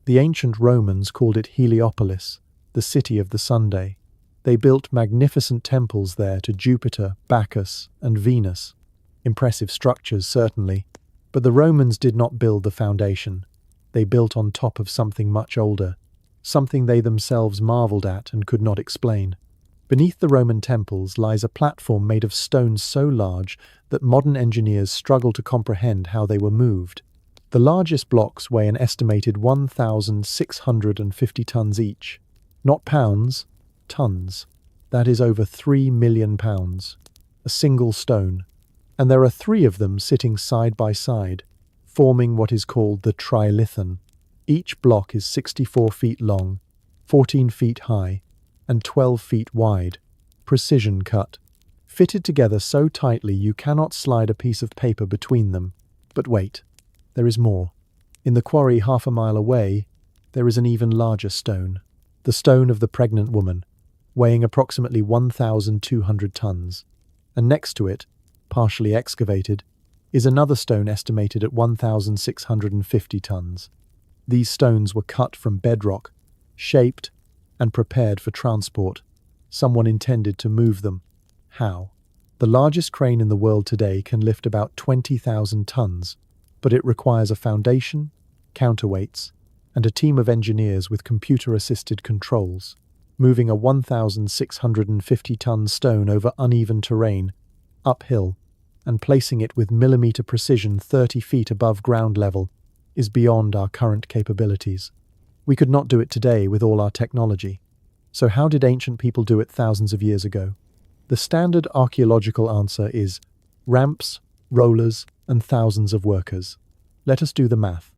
The ancient Romans called it Heliopolis, the city of the Sunday. They built magnificent temples there to Jupiter, Bacchus, and Venus. Impressive structures, certainly, but the Romans did not build the foundation. They built on top of something much older, something they themselves marveled at and could not explain. Beneath the Roman temples lies a platform made of stone so large that modern engineers struggle to comprehend how they were moved. The largest blocks weigh an estimated 1,650 tons each. Not pounds, tons. That is over 3 million pounds. A single stone. And there are 3 of them sitting side by side, forming what is called the trilithon. Each block is 64 feet long, 14 feet high, and 12 feet wide. Precision cut. Fitted together so tightly you cannot slide a piece of paper between them. But wait, there is more. In the quarry half a mile away, there is an even larger stone. The stone of the pregnant woman, weighing approximately 1,200 tons. And next to it, partially excavated, is another stone estimated at 1,650 tons. These stones were cut from bedrock, shaped, and prepared for transport. Someone intended to move them. How? The largest crane in the world today can lift about 20,000 tons, but it requires a foundation, counterweights, and a team of engineers with computer-assisted controls. moving a 1,650-ton stone over uneven terrain, uphill, and placing it with millimeter precision 30 feet above ground level is beyond our current capabilities. We could not do it today with all our technology. So how did ancient people do it thousands of years ago? The standard archaeological answer is ramps, rollers, and thousands of workers. Let us do the math.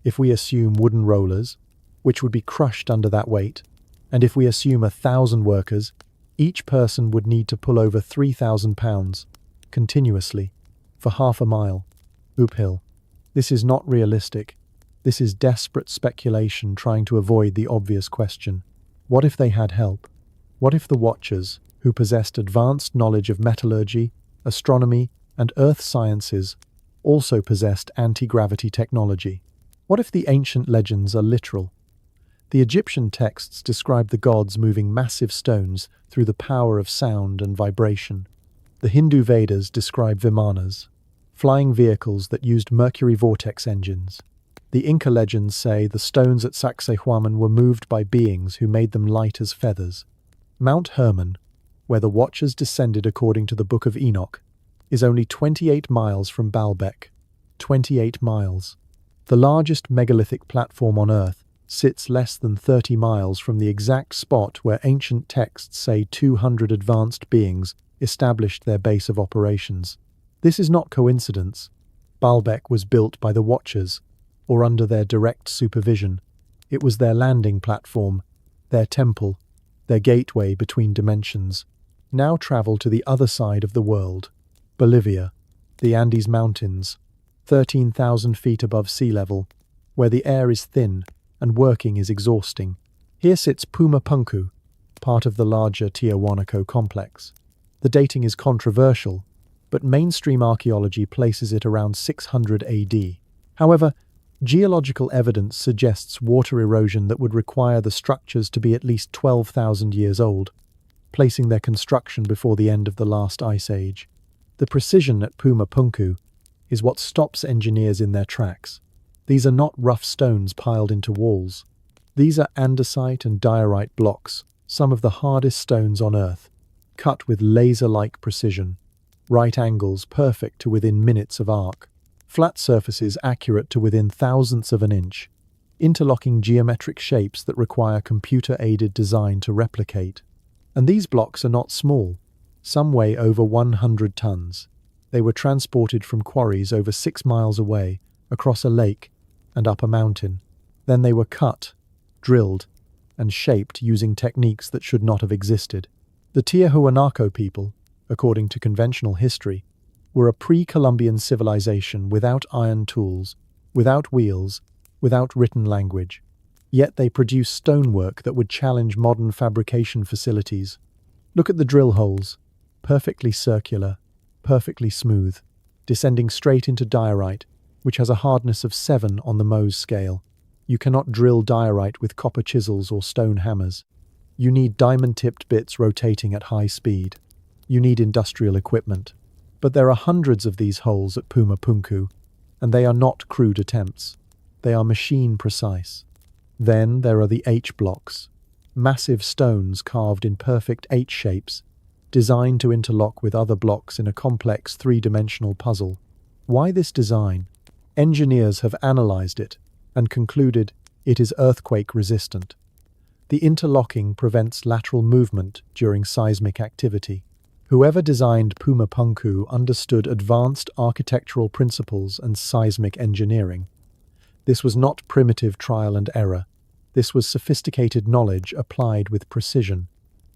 If we assume wooden rollers, which would be crushed under that weight, and if we assume 1,000 workers, each person would need to pull over 3,000 pounds, continuously, for half a mile, uphill. This is not realistic. This is desperate speculation trying to avoid the obvious question. What if they had help? What if the Watchers, who possessed advanced knowledge of metallurgy, astronomy, and earth sciences, also possessed anti-gravity technology? What if the ancient legends are literal? The Egyptian texts describe the gods moving massive stones through the power of sound and vibration. The Hindu Vedas describe vimanas, flying vehicles that used mercury vortex engines. The Inca legends say the stones at Sacsayhuaman were moved by beings who made them light as feathers. Mount Hermon, where the Watchers descended according to the Book of Enoch, is only 28 miles from Baalbek. 28 miles. The largest megalithic platform on Earth sits less than 30 miles from the exact spot where ancient texts say 200 advanced beings established their base of operations. This is not coincidence. Baalbek was built by the Watchers, or under their direct supervision. It was their landing platform, their temple, their gateway between dimensions. Now travel to the other side of the world. Bolivia, the Andes Mountains, 13,000 feet above sea level, where the air is thin and working is exhausting. Here sits Puma Punku, part of the larger Tiahuanaco complex. The dating is controversial, but mainstream archaeology places it around 600 AD. However, geological evidence suggests water erosion that would require the structures to be at least 12,000 years old, placing their construction before the end of the last ice age. The precision at Puma Punku is what stops engineers in their tracks. These are not rough stones piled into walls. These are andesite and diorite blocks, some of the hardest stones on Earth, cut with laser-like precision. Right angles perfect to within minutes of arc. Flat surfaces accurate to within thousandths of an inch. Interlocking geometric shapes that require computer-aided design to replicate. And these blocks are not small. Some weigh over 100 tons. They were transported from quarries over 6 miles away, across a lake, and up a mountain. Then they were cut, drilled, and shaped using techniques that should not have existed. The Tiahuanaco people, according to conventional history, were a pre-Columbian civilization without iron tools, without wheels, without written language. Yet they produced stonework that would challenge modern fabrication facilities. Look at the drill holes, perfectly circular, perfectly smooth, descending straight into diorite, which has a hardness of 7 on the Mohs scale. You cannot drill diorite with copper chisels or stone hammers. You need diamond-tipped bits rotating at high speed. You need industrial equipment. But there are hundreds of these holes at Puma Punku, and they are not crude attempts. They are machine-precise. Then there are the H-blocks, massive stones carved in perfect H shapes, designed to interlock with other blocks in a complex three-dimensional puzzle. Why this design? Engineers have analyzed it and concluded it is earthquake-resistant. The interlocking prevents lateral movement during seismic activity. Whoever designed Puma Punku understood advanced architectural principles and seismic engineering. This was not primitive trial and error. This was sophisticated knowledge applied with precision.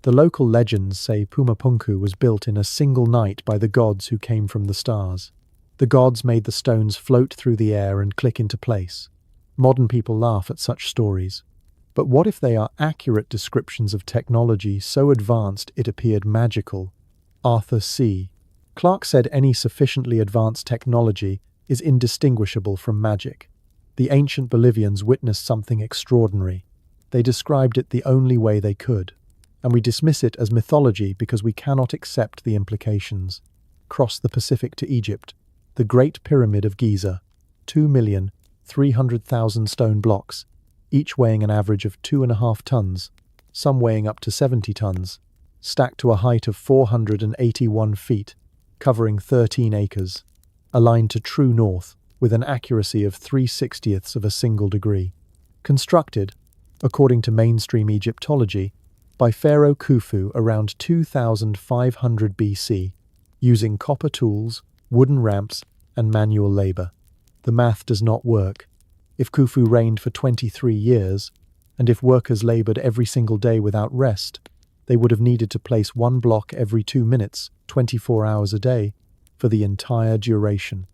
The local legends say Puma Punku was built in a single night by the gods who came from the stars. The gods made the stones float through the air and click into place. Modern people laugh at such stories. But what if they are accurate descriptions of technology so advanced it appeared magical? Arthur C. Clarke said any sufficiently advanced technology is indistinguishable from magic. The ancient Bolivians witnessed something extraordinary. They described it the only way they could, and we dismiss it as mythology because we cannot accept the implications. Cross the Pacific to Egypt. The Great Pyramid of Giza, 2,300,000 stone blocks, each weighing an average of 2.5 tons, some weighing up to 70 tons, stacked to a height of 481 feet, covering 13 acres, aligned to true north with an accuracy of 3/60ths of a single degree. Constructed, according to mainstream Egyptology, by Pharaoh Khufu around 2500 BC, using copper tools, wooden ramps, and manual labor. The math does not work. If Khufu reigned for 23 years, and if workers labored every single day without rest, they would have needed to place one block every 2 minutes, 24 hours a day, for the entire duration.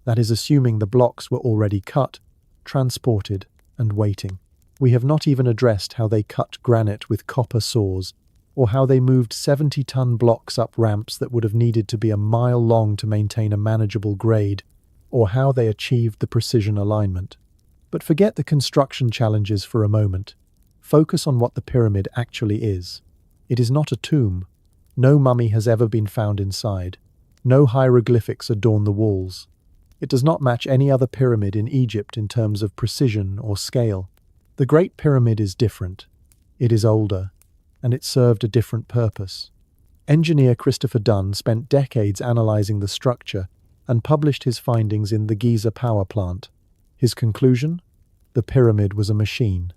That is assuming the blocks were already cut, transported, and waiting. We have not even addressed how they cut granite with copper saws, or how they moved 70-ton blocks up ramps that would have needed to be a mile long to maintain a manageable grade, or how they achieved the precision alignment. But forget the construction challenges for a moment. Focus on what the pyramid actually is. It is not a tomb. No mummy has ever been found inside. No hieroglyphics adorn the walls. It does not match any other pyramid in Egypt in terms of precision or scale. The Great Pyramid is different. It is older, and it served a different purpose. Engineer Christopher Dunn spent decades analyzing the structure and published his findings in the Giza power plant. His conclusion? The pyramid was a machine.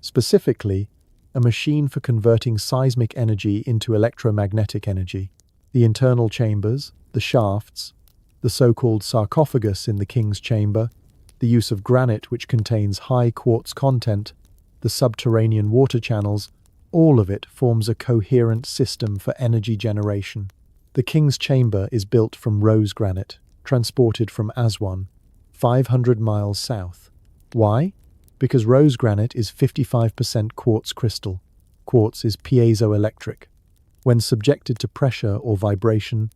Specifically, a machine for converting seismic energy into electromagnetic energy. The internal chambers, the shafts, the so-called sarcophagus in the king's chamber, the use of granite which contains high quartz content, the subterranean water channels, all of it forms a coherent system for energy generation. The king's chamber is built from rose granite, transported from Aswan, 500 miles south. Why? Because rose granite is 55% quartz crystal. Quartz is piezoelectric. When subjected to pressure or vibration,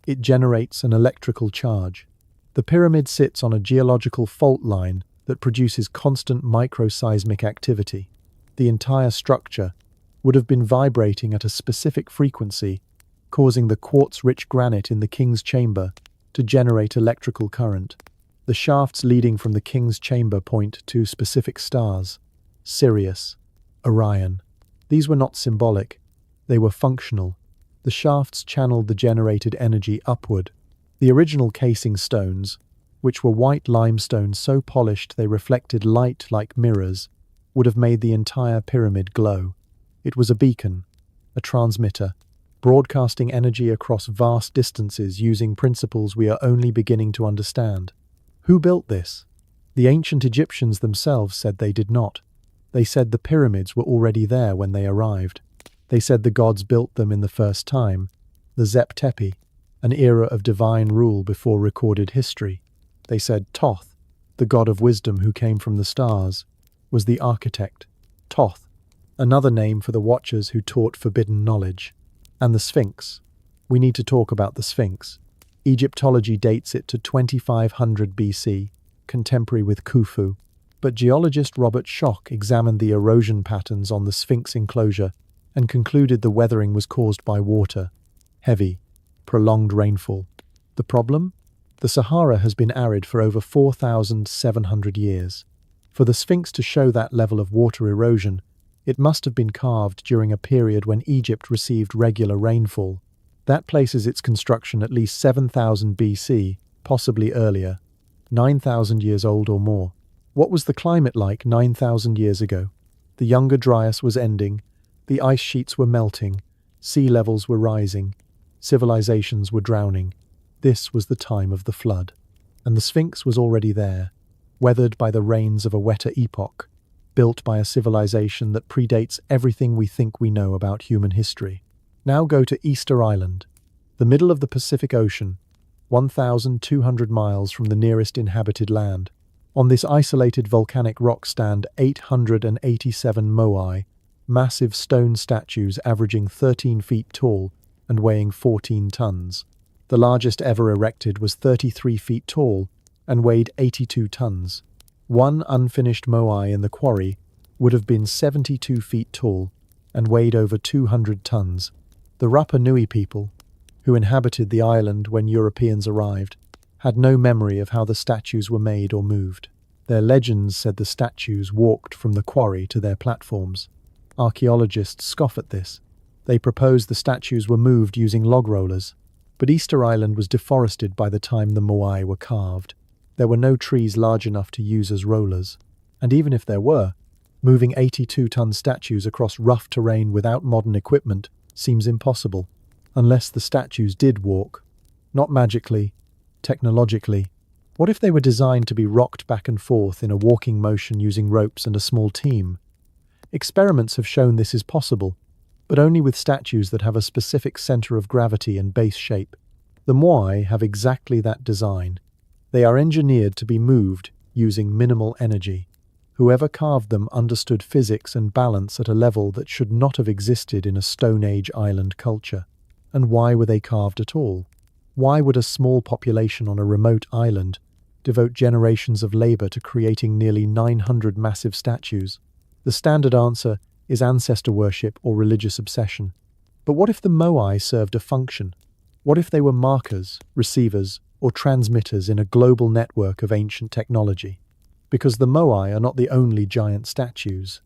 it generates an electrical charge. The pyramid sits on a geological fault line that produces constant microseismic activity. The entire structure would have been vibrating at a specific frequency, causing the quartz-rich granite in the king's chamber to generate electrical current. The shafts leading from the king's chamber point to specific stars: Sirius, Orion. These were not symbolic, they were functional. The shafts channeled the generated energy upward. The original casing stones, which were white limestone so polished they reflected light like mirrors, would have made the entire pyramid glow. It was a beacon, a transmitter, broadcasting energy across vast distances using principles we are only beginning to understand. Who built this? The ancient Egyptians themselves said they did not. They said the pyramids were already there when they arrived. They said the gods built them in the first time, the Zep Tepi, an era of divine rule before recorded history. They said Thoth, the god of wisdom who came from the stars, was the architect. Thoth, another name for the watchers who taught forbidden knowledge. And the Sphinx. We need to talk about the Sphinx. Egyptology dates it to 2500 BC, contemporary with Khufu. But geologist Robert Schoch examined the erosion patterns on the Sphinx enclosure and concluded the weathering was caused by water, heavy, prolonged rainfall. The problem? The Sahara has been arid for over 4,700 years. For the Sphinx to show that level of water erosion, it must have been carved during a period when Egypt received regular rainfall. That places its construction at least 7,000 BC, possibly earlier, 9,000 years old or more. What was the climate like 9,000 years ago? The Younger Dryas was ending, the ice sheets were melting, sea levels were rising, civilizations were drowning. This was the time of the flood. And the Sphinx was already there, weathered by the rains of a wetter epoch, built by a civilization that predates everything we think we know about human history. Now go to Easter Island, the middle of the Pacific Ocean, 1,200 miles from the nearest inhabited land. On this isolated volcanic rock stand 887 moai, massive stone statues averaging 13 feet tall and weighing 14 tons. The largest ever erected was 33 feet tall and weighed 82 tons. One unfinished moai in the quarry would have been 72 feet tall and weighed over 200 tons. The Rapa Nui people, who inhabited the island when Europeans arrived, had no memory of how the statues were made or moved. Their legends said the statues walked from the quarry to their platforms. Archaeologists scoff at this. They propose the statues were moved using log rollers, but Easter Island was deforested by the time the moai were carved. There were no trees large enough to use as rollers, and even if there were, moving 82-ton statues across rough terrain without modern equipment seems impossible, unless the statues did walk. Not magically, technologically. What if they were designed to be rocked back and forth in a walking motion using ropes and a small team? Experiments have shown this is possible, but only with statues that have a specific center of gravity and base shape. The moai have exactly that design. They are engineered to be moved using minimal energy. Whoever carved them understood physics and balance at a level that should not have existed in a Stone Age island culture. And why were they carved at all? Why would a small population on a remote island devote generations of labor to creating nearly 900 massive statues? The standard answer is ancestor worship or religious obsession. But what if the moai served a function? What if they were markers, receivers, or transmitters in a global network of ancient technology? Because the moai are not the only giant statues.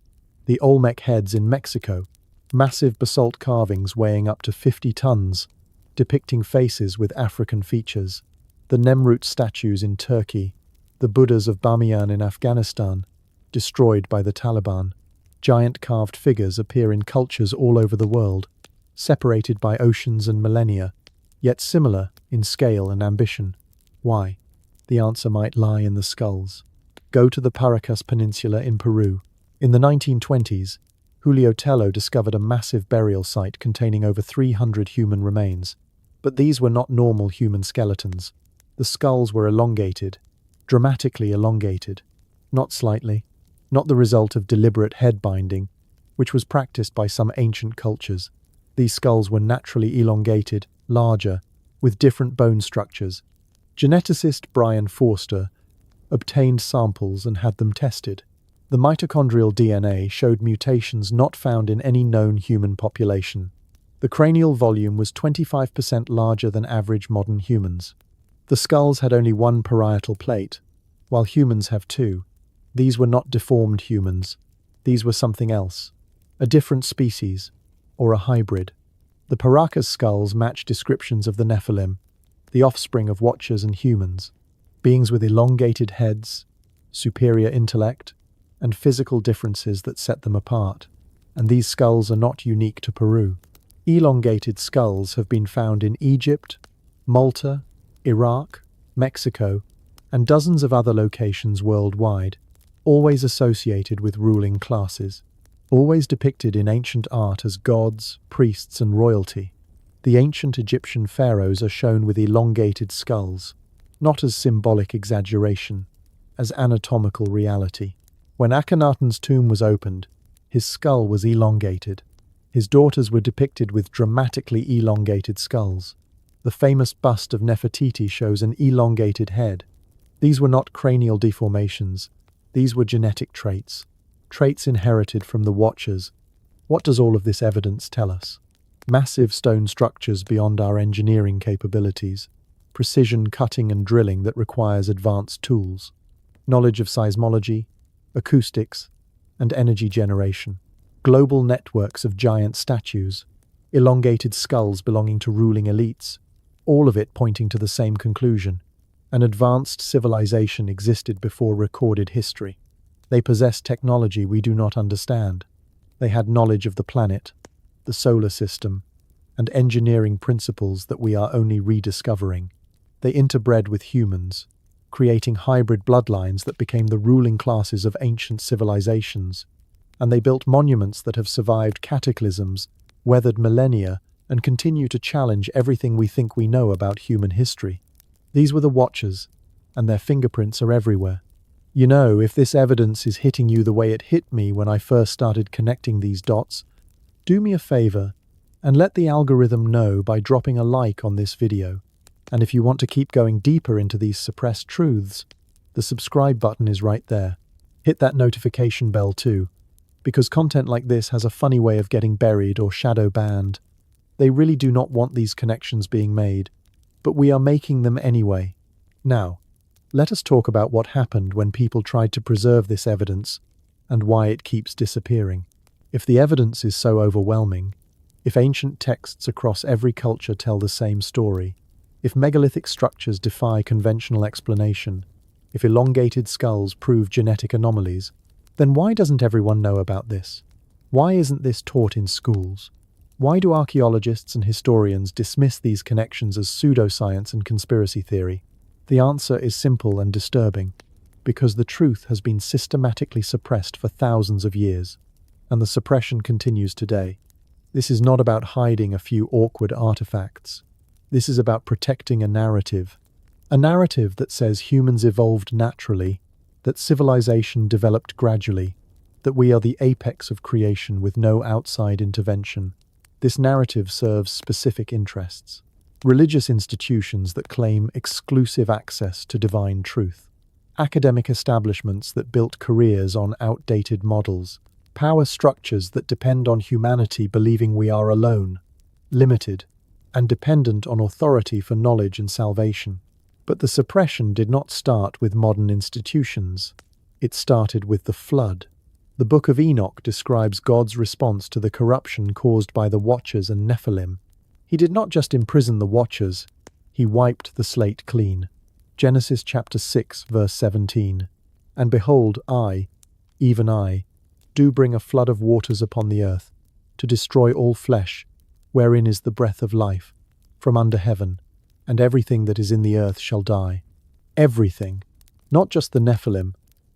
The Olmec heads in Mexico, massive basalt carvings weighing up to 50 tons, depicting faces with African features. The Nemrut statues in Turkey, the Buddhas of Bamiyan in Afghanistan, destroyed by the Taliban. Giant carved figures appear in cultures all over the world, separated by oceans and millennia, yet similar in scale and ambition. Why? The answer might lie in the skulls. Go to the Paracas Peninsula in Peru. In the 1920s, Julio Tello discovered a massive burial site containing over 300 human remains. But these were not normal human skeletons. The skulls were elongated, dramatically elongated, not slightly, not the result of deliberate head binding, which was practiced by some ancient cultures. These skulls were naturally elongated, larger, with different bone structures. Geneticist Brian Forster obtained samples and had them tested. The mitochondrial DNA showed mutations not found in any known human population. The cranial volume was 25% larger than average modern humans. The skulls had only one parietal plate, while humans have two. These were not deformed humans. These were something else. A different species, or a hybrid. The Paracas skulls match descriptions of the Nephilim, the offspring of watchers and humans. Beings with elongated heads, superior intellect, and physical differences that set them apart. And these skulls are not unique to Peru. Elongated skulls have been found in Egypt, Malta, Iraq, Mexico, and dozens of other locations worldwide, always associated with ruling classes, always depicted in ancient art as gods, priests, and royalty. The ancient Egyptian pharaohs are shown with elongated skulls, not as symbolic exaggeration, as anatomical reality. When Akhenaten's tomb was opened, his skull was elongated. His daughters were depicted with dramatically elongated skulls. The famous bust of Nefertiti shows an elongated head. These were not cranial deformations. These were genetic traits inherited from the Watchers. What does all of this evidence tell us? Massive stone structures beyond our engineering capabilities, precision cutting and drilling that requires advanced tools, knowledge of seismology, acoustics, and energy generation, global networks of giant statues, elongated skulls belonging to ruling elites, all of it pointing to the same conclusion. An advanced civilization existed before recorded history. They possessed technology we do not understand. They had knowledge of the planet, the solar system, and engineering principles that we are only rediscovering. They interbred with humans, creating hybrid bloodlines that became the ruling classes of ancient civilizations. And they built monuments that have survived cataclysms, weathered millennia, and continue to challenge everything we think we know about human history. These were the Watchers, and their fingerprints are everywhere. You know, if this evidence is hitting you the way it hit me when I first started connecting these dots, do me a favor and let the algorithm know by dropping a like on this video. And if you want to keep going deeper into these suppressed truths, the subscribe button is right there. Hit that notification bell too, because content like this has a funny way of getting buried or shadow banned. They really do not want these connections being made, but we are making them anyway. Now, let us talk about what happened when people tried to preserve this evidence and why it keeps disappearing. If the evidence is so overwhelming, if ancient texts across every culture tell the same story, if megalithic structures defy conventional explanation, if elongated skulls prove genetic anomalies, then why doesn't everyone know about this? Why isn't this taught in schools? Why do archaeologists and historians dismiss these connections as pseudoscience and conspiracy theory? The answer is simple and disturbing, because the truth has been systematically suppressed for thousands of years, and the suppression continues today. This is not about hiding a few awkward artifacts. This is about protecting a narrative that says humans evolved naturally, that civilization developed gradually, that we are the apex of creation with no outside intervention. This narrative serves specific interests. Religious institutions that claim exclusive access to divine truth. Academic establishments that built careers on outdated models. Power structures that depend on humanity believing we are alone, limited, and dependent on authority for knowledge and salvation. But the suppression did not start with modern institutions. It started with the flood. The Book of Enoch describes God's response to the corruption caused by the Watchers and Nephilim. He did not just imprison the Watchers, he wiped the slate clean. Genesis chapter 6, verse 17. And behold, I, even I, do bring a flood of waters upon the earth, to destroy all flesh, wherein is the breath of life, from under heaven, and everything that is in the earth shall die. Everything, not just the Nephilim,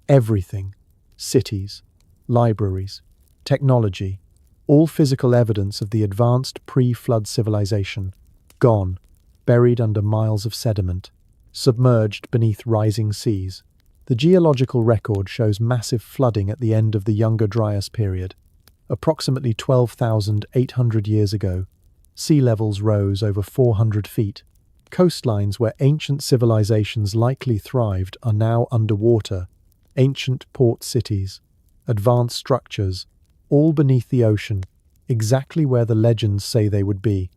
everything, cities, libraries, technology, all physical evidence of the advanced pre-flood civilization, gone, buried under miles of sediment, submerged beneath rising seas. The geological record shows massive flooding at the end of the Younger Dryas period. Approximately 12,800 years ago, sea levels rose over 400 feet. Coastlines where ancient civilizations likely thrived are now underwater. Ancient port cities, advanced structures, all beneath the ocean, exactly where the legends say they would be.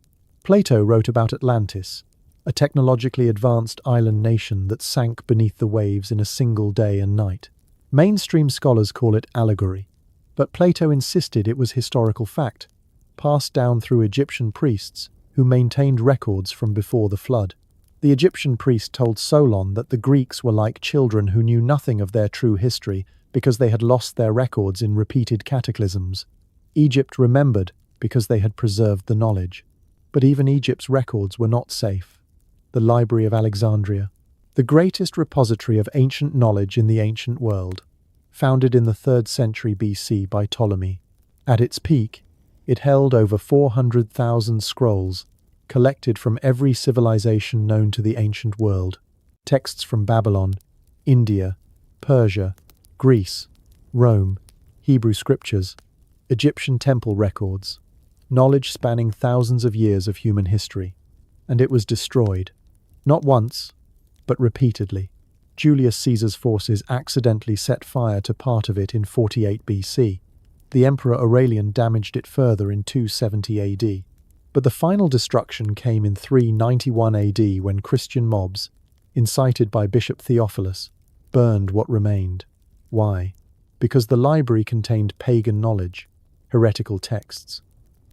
Plato wrote about Atlantis, a technologically advanced island nation that sank beneath the waves in a single day and night. Mainstream scholars call it allegory, but Plato insisted it was historical fact, passed down through Egyptian priests who maintained records from before the flood. The Egyptian priest told Solon that the Greeks were like children who knew nothing of their true history because they had lost their records in repeated cataclysms. Egypt remembered because they had preserved the knowledge. But even Egypt's records were not safe. The Library of Alexandria, the greatest repository of ancient knowledge in the ancient world, founded in the 3rd century BC by Ptolemy. At its peak, it held over 400,000 scrolls, collected from every civilization known to the ancient world. Texts from Babylon, India, Persia, Greece, Rome, Hebrew scriptures, Egyptian temple records, knowledge spanning thousands of years of human history. And it was destroyed. Not once, but repeatedly. Julius Caesar's forces accidentally set fire to part of it in 48 BC. The Emperor Aurelian damaged it further in 270 AD. But the final destruction came in 391 AD when Christian mobs, incited by Bishop Theophilus, burned what remained. Why? Because the library contained pagan knowledge, heretical texts,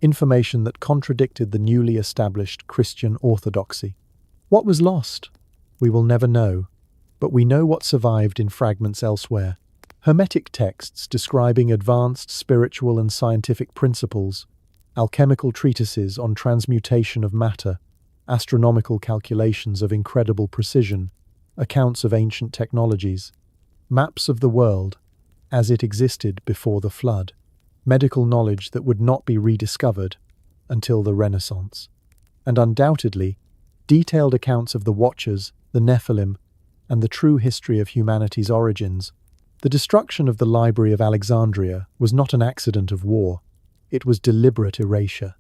information that contradicted the newly established Christian orthodoxy. What was lost? We will never know, but we know what survived in fragments elsewhere. Hermetic texts describing advanced spiritual and scientific principles, alchemical treatises on transmutation of matter, astronomical calculations of incredible precision, accounts of ancient technologies, maps of the world as it existed before the flood, medical knowledge that would not be rediscovered until the Renaissance, and undoubtedly, detailed accounts of the Watchers, the Nephilim, and the true history of humanity's origins. The destruction of the Library of Alexandria was not an accident of war. It was deliberate erasure.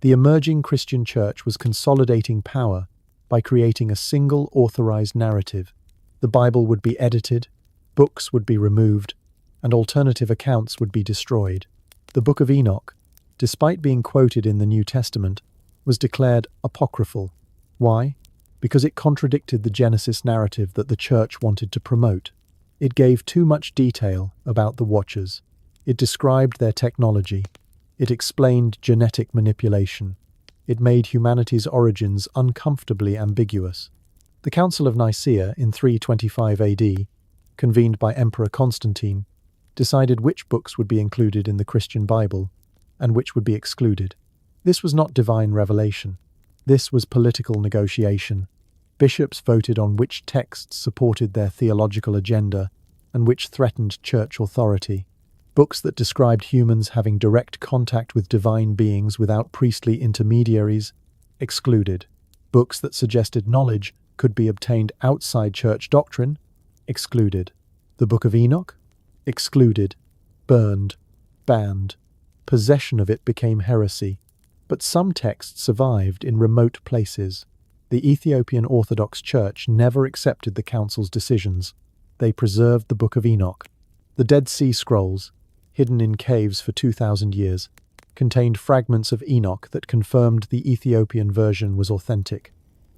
The emerging Christian church was consolidating power by creating a single authorized narrative. The Bible would be edited, books would be removed, and alternative accounts would be destroyed. The Book of Enoch, despite being quoted in the New Testament, was declared apocryphal. Why? Because it contradicted the Genesis narrative that the church wanted to promote. It gave too much detail about the Watchers. It described their technology. It explained genetic manipulation. It made humanity's origins uncomfortably ambiguous. The Council of Nicaea in 325 AD, convened by Emperor Constantine, decided which books would be included in the Christian Bible and which would be excluded. This was not divine revelation. This was political negotiation. Bishops voted on which texts supported their theological agenda and which threatened church authority. Books that described humans having direct contact with divine beings without priestly intermediaries, excluded. Books that suggested knowledge could be obtained outside church doctrine, excluded. The Book of Enoch, excluded, burned, banned. Possession of it became heresy. But some texts survived in remote places. The Ethiopian Orthodox Church never accepted the Council's decisions. They preserved the Book of Enoch. The Dead Sea Scrolls, hidden in caves for 2,000 years, contained fragments of Enoch that confirmed the Ethiopian version was authentic.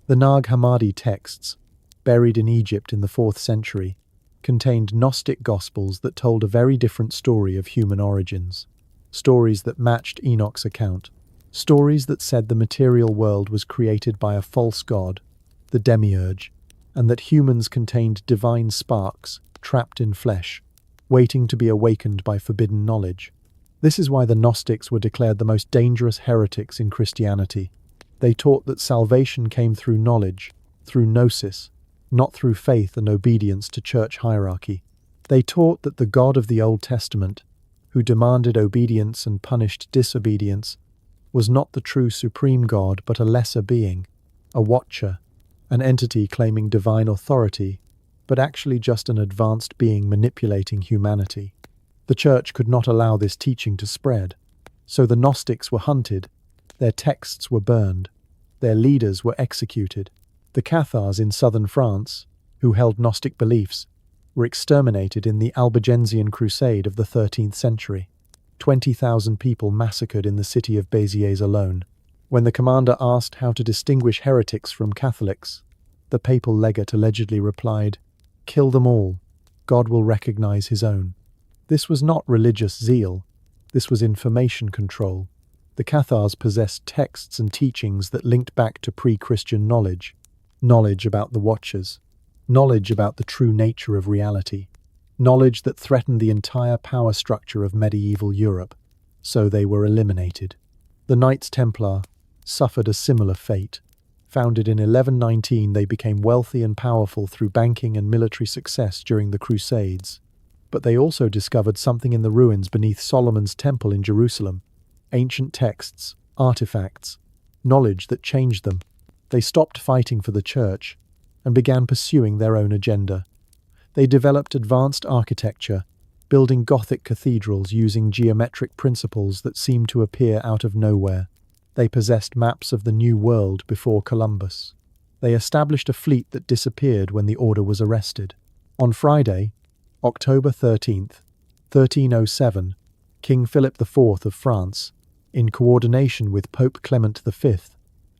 The Nag Hammadi texts, buried in Egypt in the 4th century, contained Gnostic Gospels that told a very different story of human origins. Stories that matched Enoch's account. Stories that said the material world was created by a false god, the demiurge, and that humans contained divine sparks trapped in flesh, waiting to be awakened by forbidden knowledge. This is why the Gnostics were declared the most dangerous heretics in Christianity. They taught that salvation came through knowledge, through gnosis, not through faith and obedience to church hierarchy. They taught that the God of the Old Testament, who demanded obedience and punished disobedience, was not the true supreme God but a lesser being, a watcher, an entity claiming divine authority, but actually just an advanced being manipulating humanity. The church could not allow this teaching to spread, so the Gnostics were hunted, their texts were burned, their leaders were executed. The Cathars in southern France, who held Gnostic beliefs, were exterminated in the Albigensian Crusade of the 13th century. 20,000 people massacred in the city of Béziers alone. When the commander asked how to distinguish heretics from Catholics, the papal legate allegedly replied, "Kill them all. God will recognize his own." This was not religious zeal. This was information control. The Cathars possessed texts and teachings that linked back to pre-Christian knowledge. Knowledge about the Watchers. Knowledge about the true nature of reality. Knowledge that threatened the entire power structure of medieval Europe, so they were eliminated. The Knights Templar suffered a similar fate. Founded in 1119, they became wealthy and powerful through banking and military success during the Crusades. But they also discovered something in the ruins beneath Solomon's Temple in Jerusalem. Ancient texts, artifacts, knowledge that changed them. They stopped fighting for the church and began pursuing their own agenda. They developed advanced architecture, building Gothic cathedrals using geometric principles that seemed to appear out of nowhere. They possessed maps of the New World before Columbus. They established a fleet that disappeared when the order was arrested. On Friday, October 13th, 1307, King Philip IV of France, in coordination with Pope Clement V,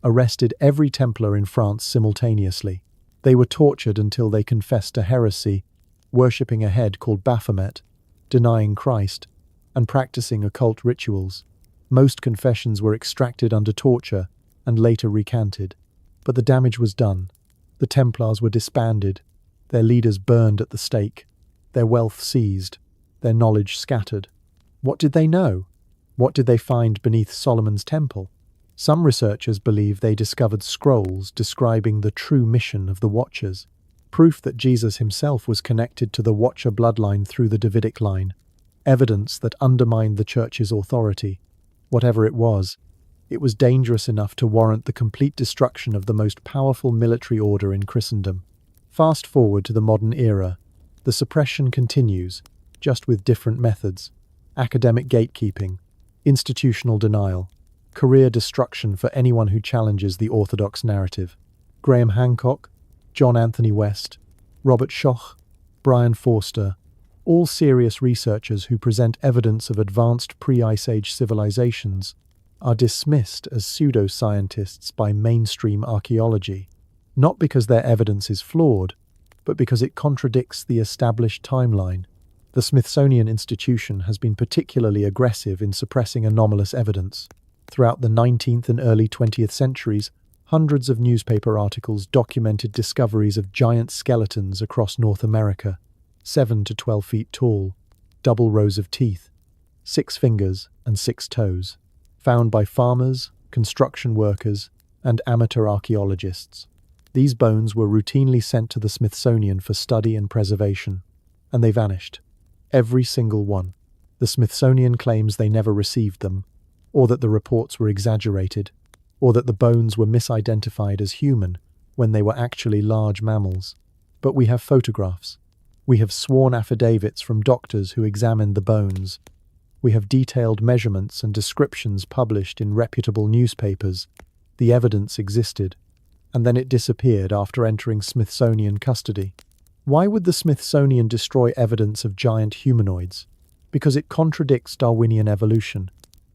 arrested every Templar in France simultaneously. They were tortured until they confessed a heresy, worshipping a head called Baphomet, denying Christ, and practicing occult rituals. Most confessions were extracted under torture and later recanted. But the damage was done. The Templars were disbanded, their leaders burned at the stake, their wealth seized, their knowledge scattered. What did they know? What did they find beneath Solomon's Temple? Some researchers believe they discovered scrolls describing the true mission of the Watchers, proof that Jesus himself was connected to the Watcher bloodline through the Davidic line, evidence that undermined the church's authority. Whatever it was dangerous enough to warrant the complete destruction of the most powerful military order in Christendom. Fast forward to the modern era. The suppression continues, just with different methods. Academic gatekeeping, institutional denial, career destruction for anyone who challenges the orthodox narrative. Graham Hancock, John Anthony West, Robert Schoch, Brian Forster, all serious researchers who present evidence of advanced pre-Ice Age civilizations, are dismissed as pseudoscientists by mainstream archaeology, not because their evidence is flawed, but because it contradicts the established timeline. The Smithsonian Institution has been particularly aggressive in suppressing anomalous evidence. Throughout the 19th and early 20th centuries, hundreds of newspaper articles documented discoveries of giant skeletons across North America, 7 to 12 feet tall, double rows of teeth, 6 fingers and 6 toes, found by farmers, construction workers, and amateur archaeologists. These bones were routinely sent to the Smithsonian for study and preservation, and they vanished. Every single one. The Smithsonian claims they never received them, or that the reports were exaggerated, or that the bones were misidentified as human when they were actually large mammals. But we have photographs. We have sworn affidavits from doctors who examined the bones. We have detailed measurements and descriptions published in reputable newspapers. The evidence existed, and then it disappeared after entering Smithsonian custody. Why would the Smithsonian destroy evidence of giant humanoids? Because it contradicts Darwinian evolution.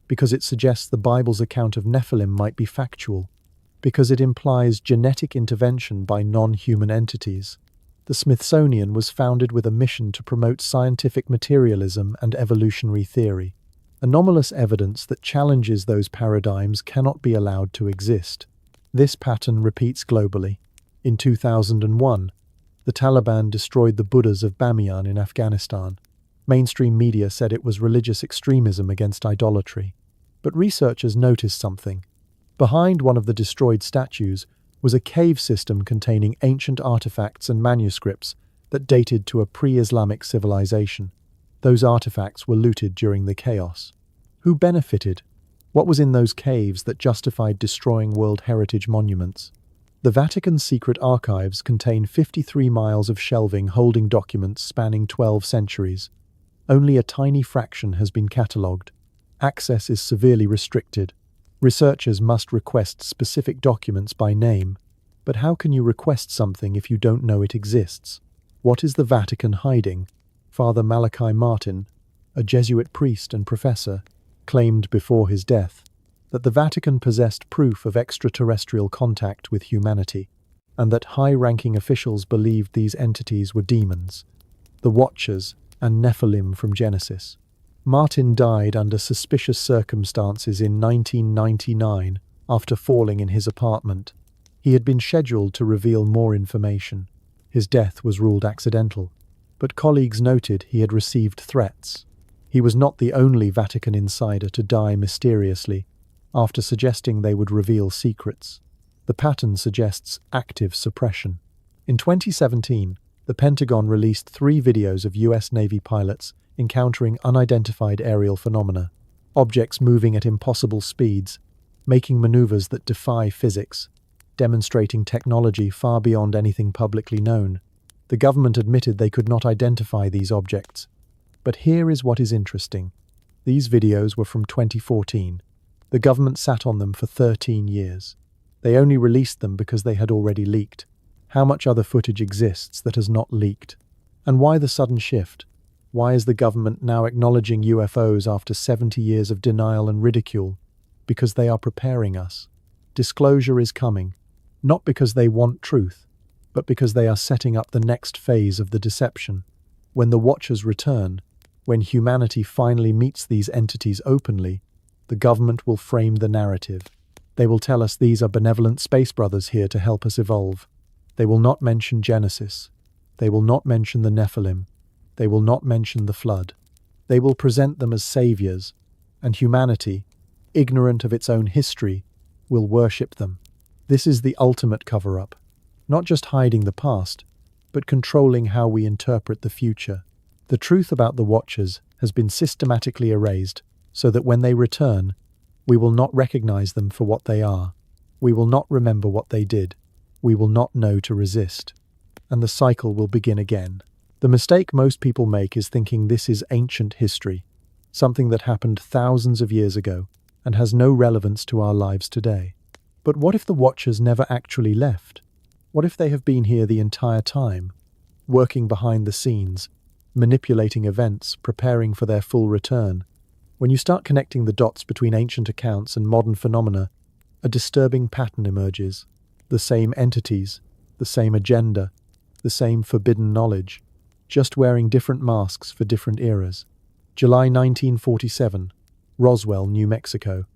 Because it suggests the Bible's account of Nephilim might be factual. Because it implies genetic intervention by non-human entities. The Smithsonian was founded with a mission to promote scientific materialism and evolutionary theory. Anomalous evidence that challenges those paradigms cannot be allowed to exist. This pattern repeats globally. In 2001, the Taliban destroyed the Buddhas of Bamiyan in Afghanistan. Mainstream media said it was religious extremism against idolatry. But researchers noticed something. Behind one of the destroyed statues was a cave system containing ancient artifacts and manuscripts that dated to a pre-Islamic civilization. Those artifacts were looted during the chaos. Who benefited? What was in those caves that justified destroying World Heritage monuments? The Vatican's secret archives contain 53 miles of shelving holding documents spanning 12 centuries. Only a tiny fraction has been catalogued. Access is severely restricted. Researchers must request specific documents by name. But how can you request something if you don't know it exists? What is the Vatican hiding? Father Malachi Martin, a Jesuit priest and professor, claimed before his death that the Vatican possessed proof of extraterrestrial contact with humanity, and that high-ranking officials believed these entities were demons, the Watchers and Nephilim from Genesis. Martin died under suspicious circumstances in 1999 after falling in his apartment. He had been scheduled to reveal more information. His death was ruled accidental, but colleagues noted he had received threats. He was not the only Vatican insider to die mysteriously after suggesting they would reveal secrets. The pattern suggests active suppression. In 2017, the Pentagon released 3 videos of US Navy pilots encountering unidentified aerial phenomena, objects moving at impossible speeds, making maneuvers that defy physics, demonstrating technology far beyond anything publicly known. The government admitted they could not identify these objects. But here is what is interesting. These videos were from 2014. The government sat on them for 13 years. They only released them because they had already leaked. How much other footage exists that has not leaked? And why the sudden shift? Why is the government now acknowledging UFOs after 70 years of denial and ridicule? Because they are preparing us. Disclosure is coming, not because they want truth, but because they are setting up the next phase of the deception. When the Watchers return, when humanity finally meets these entities openly, the government will frame the narrative. They will tell us these are benevolent space brothers here to help us evolve. They will not mention Genesis. They will not mention the Nephilim. They will not mention the flood. They will present them as saviors, and humanity, ignorant of its own history, will worship them. This is the ultimate cover-up, not just hiding the past, but controlling how we interpret the future. The truth about the Watchers has been systematically erased, so that when they return, we will not recognize them for what they are. We will not remember what they did. We will not know to resist. And the cycle will begin again. The mistake most people make is thinking this is ancient history, something that happened thousands of years ago and has no relevance to our lives today. But what if the Watchers never actually left? What if they have been here the entire time, working behind the scenes, manipulating events, preparing for their full return? When you start connecting the dots between ancient accounts and modern phenomena, a disturbing pattern emerges. The same entities, the same agenda, the same forbidden knowledge, just wearing different masks for different eras. July 1947, Roswell, New Mexico.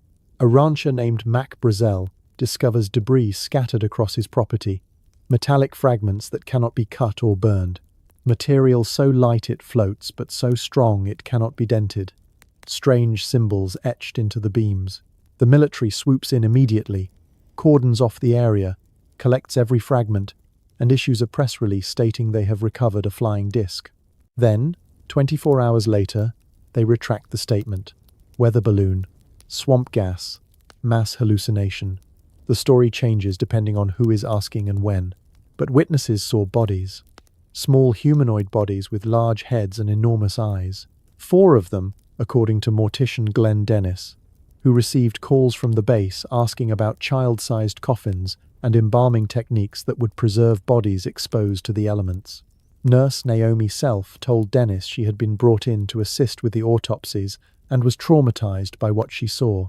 A rancher named Mac Brazel discovers debris scattered across his property, metallic fragments that cannot be cut or burned, material so light it floats but so strong it cannot be dented, strange symbols etched into the beams. The military swoops in immediately, cordons off the area, collects every fragment, and issues a press release stating they have recovered a flying disc. Then, 24 hours later, they retract the statement. Weather balloon, swamp gas, mass hallucination. The story changes depending on who is asking and when. But witnesses saw bodies. Small humanoid bodies with large heads and enormous eyes. 4 of them, according to mortician Glenn Dennis, who received calls from the base asking about child-sized coffins and embalming techniques that would preserve bodies exposed to the elements. Nurse Naomi Self told Dennis she had been brought in to assist with the autopsies and was traumatized by what she saw.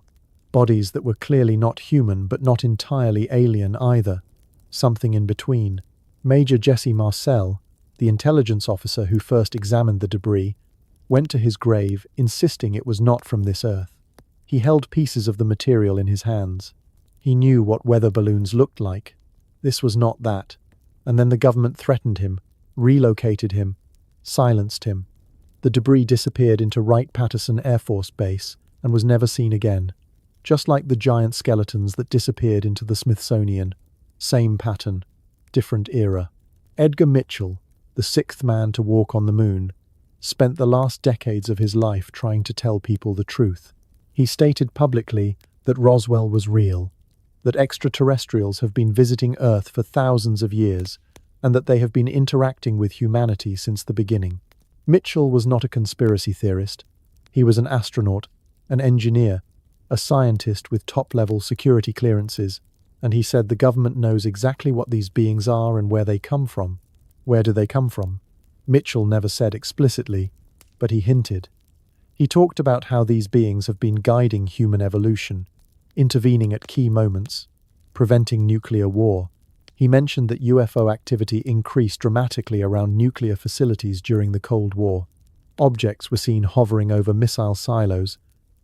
Bodies that were clearly not human but not entirely alien either. Something in between. Major Jesse Marcel, the intelligence officer who first examined the debris, went to his grave, insisting it was not from this earth. He held pieces of the material in his hands. He knew what weather balloons looked like. This was not that. And then the government threatened him, relocated him, silenced him. The debris disappeared into Wright-Patterson Air Force Base and was never seen again. Just like the giant skeletons that disappeared into the Smithsonian. Same pattern, different era. Edgar Mitchell, the 6th man to walk on the moon, spent the last decades of his life trying to tell people the truth. He stated publicly that Roswell was real, that extraterrestrials have been visiting Earth for thousands of years, and that they have been interacting with humanity since the beginning. Mitchell was not a conspiracy theorist. He was an astronaut, an engineer, a scientist with top-level security clearances, and he said the government knows exactly what these beings are and where they come from. Where do they come from? Mitchell never said explicitly, but he hinted. He talked about how these beings have been guiding human evolution, intervening at key moments, preventing nuclear war. He mentioned that UFO activity increased dramatically around nuclear facilities during the Cold War. Objects were seen hovering over missile silos,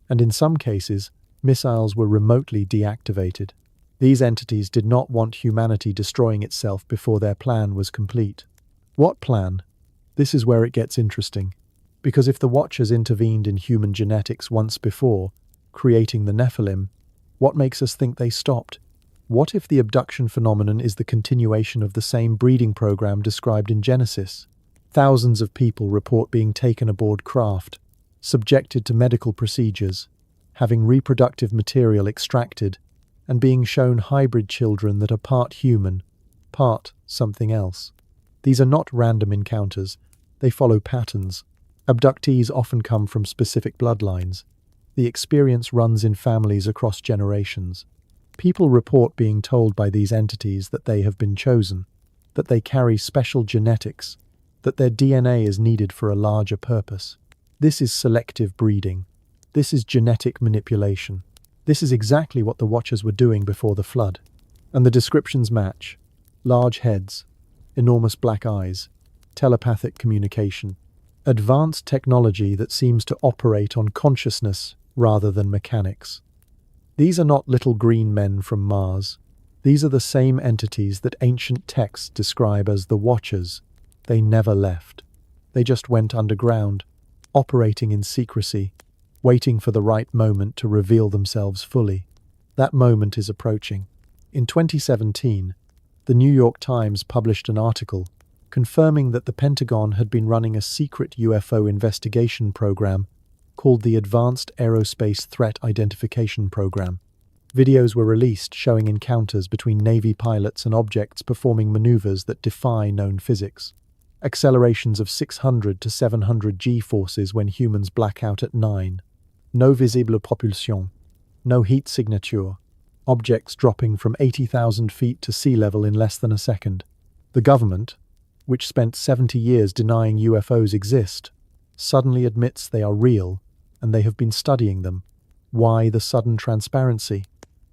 and in some cases, missiles were remotely deactivated. These entities did not want humanity destroying itself before their plan was complete. What plan? This is where it gets interesting. Because if the Watchers intervened in human genetics once before, creating the Nephilim, what makes us think they stopped? What if the abduction phenomenon is the continuation of the same breeding program described in Genesis? Thousands of people report being taken aboard craft, subjected to medical procedures, having reproductive material extracted, and being shown hybrid children that are part human, part something else. These are not random encounters. They follow patterns. Abductees often come from specific bloodlines. The experience runs in families across generations. People report being told by these entities that they have been chosen, that they carry special genetics, that their DNA is needed for a larger purpose. This is selective breeding. This is genetic manipulation. This is exactly what the Watchers were doing before the flood. And the descriptions match. Large heads, enormous black eyes, telepathic communication, advanced technology that seems to operate on consciousness rather than mechanics. These are not little green men from Mars. These are the same entities that ancient texts describe as the Watchers. They never left. They just went underground, operating in secrecy, waiting for the right moment to reveal themselves fully. That moment is approaching. In 2017, the New York Times published an article confirming that the Pentagon had been running a secret UFO investigation program called the Advanced Aerospace Threat Identification Program. Videos were released showing encounters between Navy pilots and objects performing maneuvers that defy known physics. Accelerations of 600 to 700 G-forces when humans black out at 9. No visible propulsion. No heat signature. Objects dropping from 80,000 feet to sea level in less than a second. The government, which spent 70 years denying UFOs exist, suddenly admits they are real and they have been studying them. Why the sudden transparency?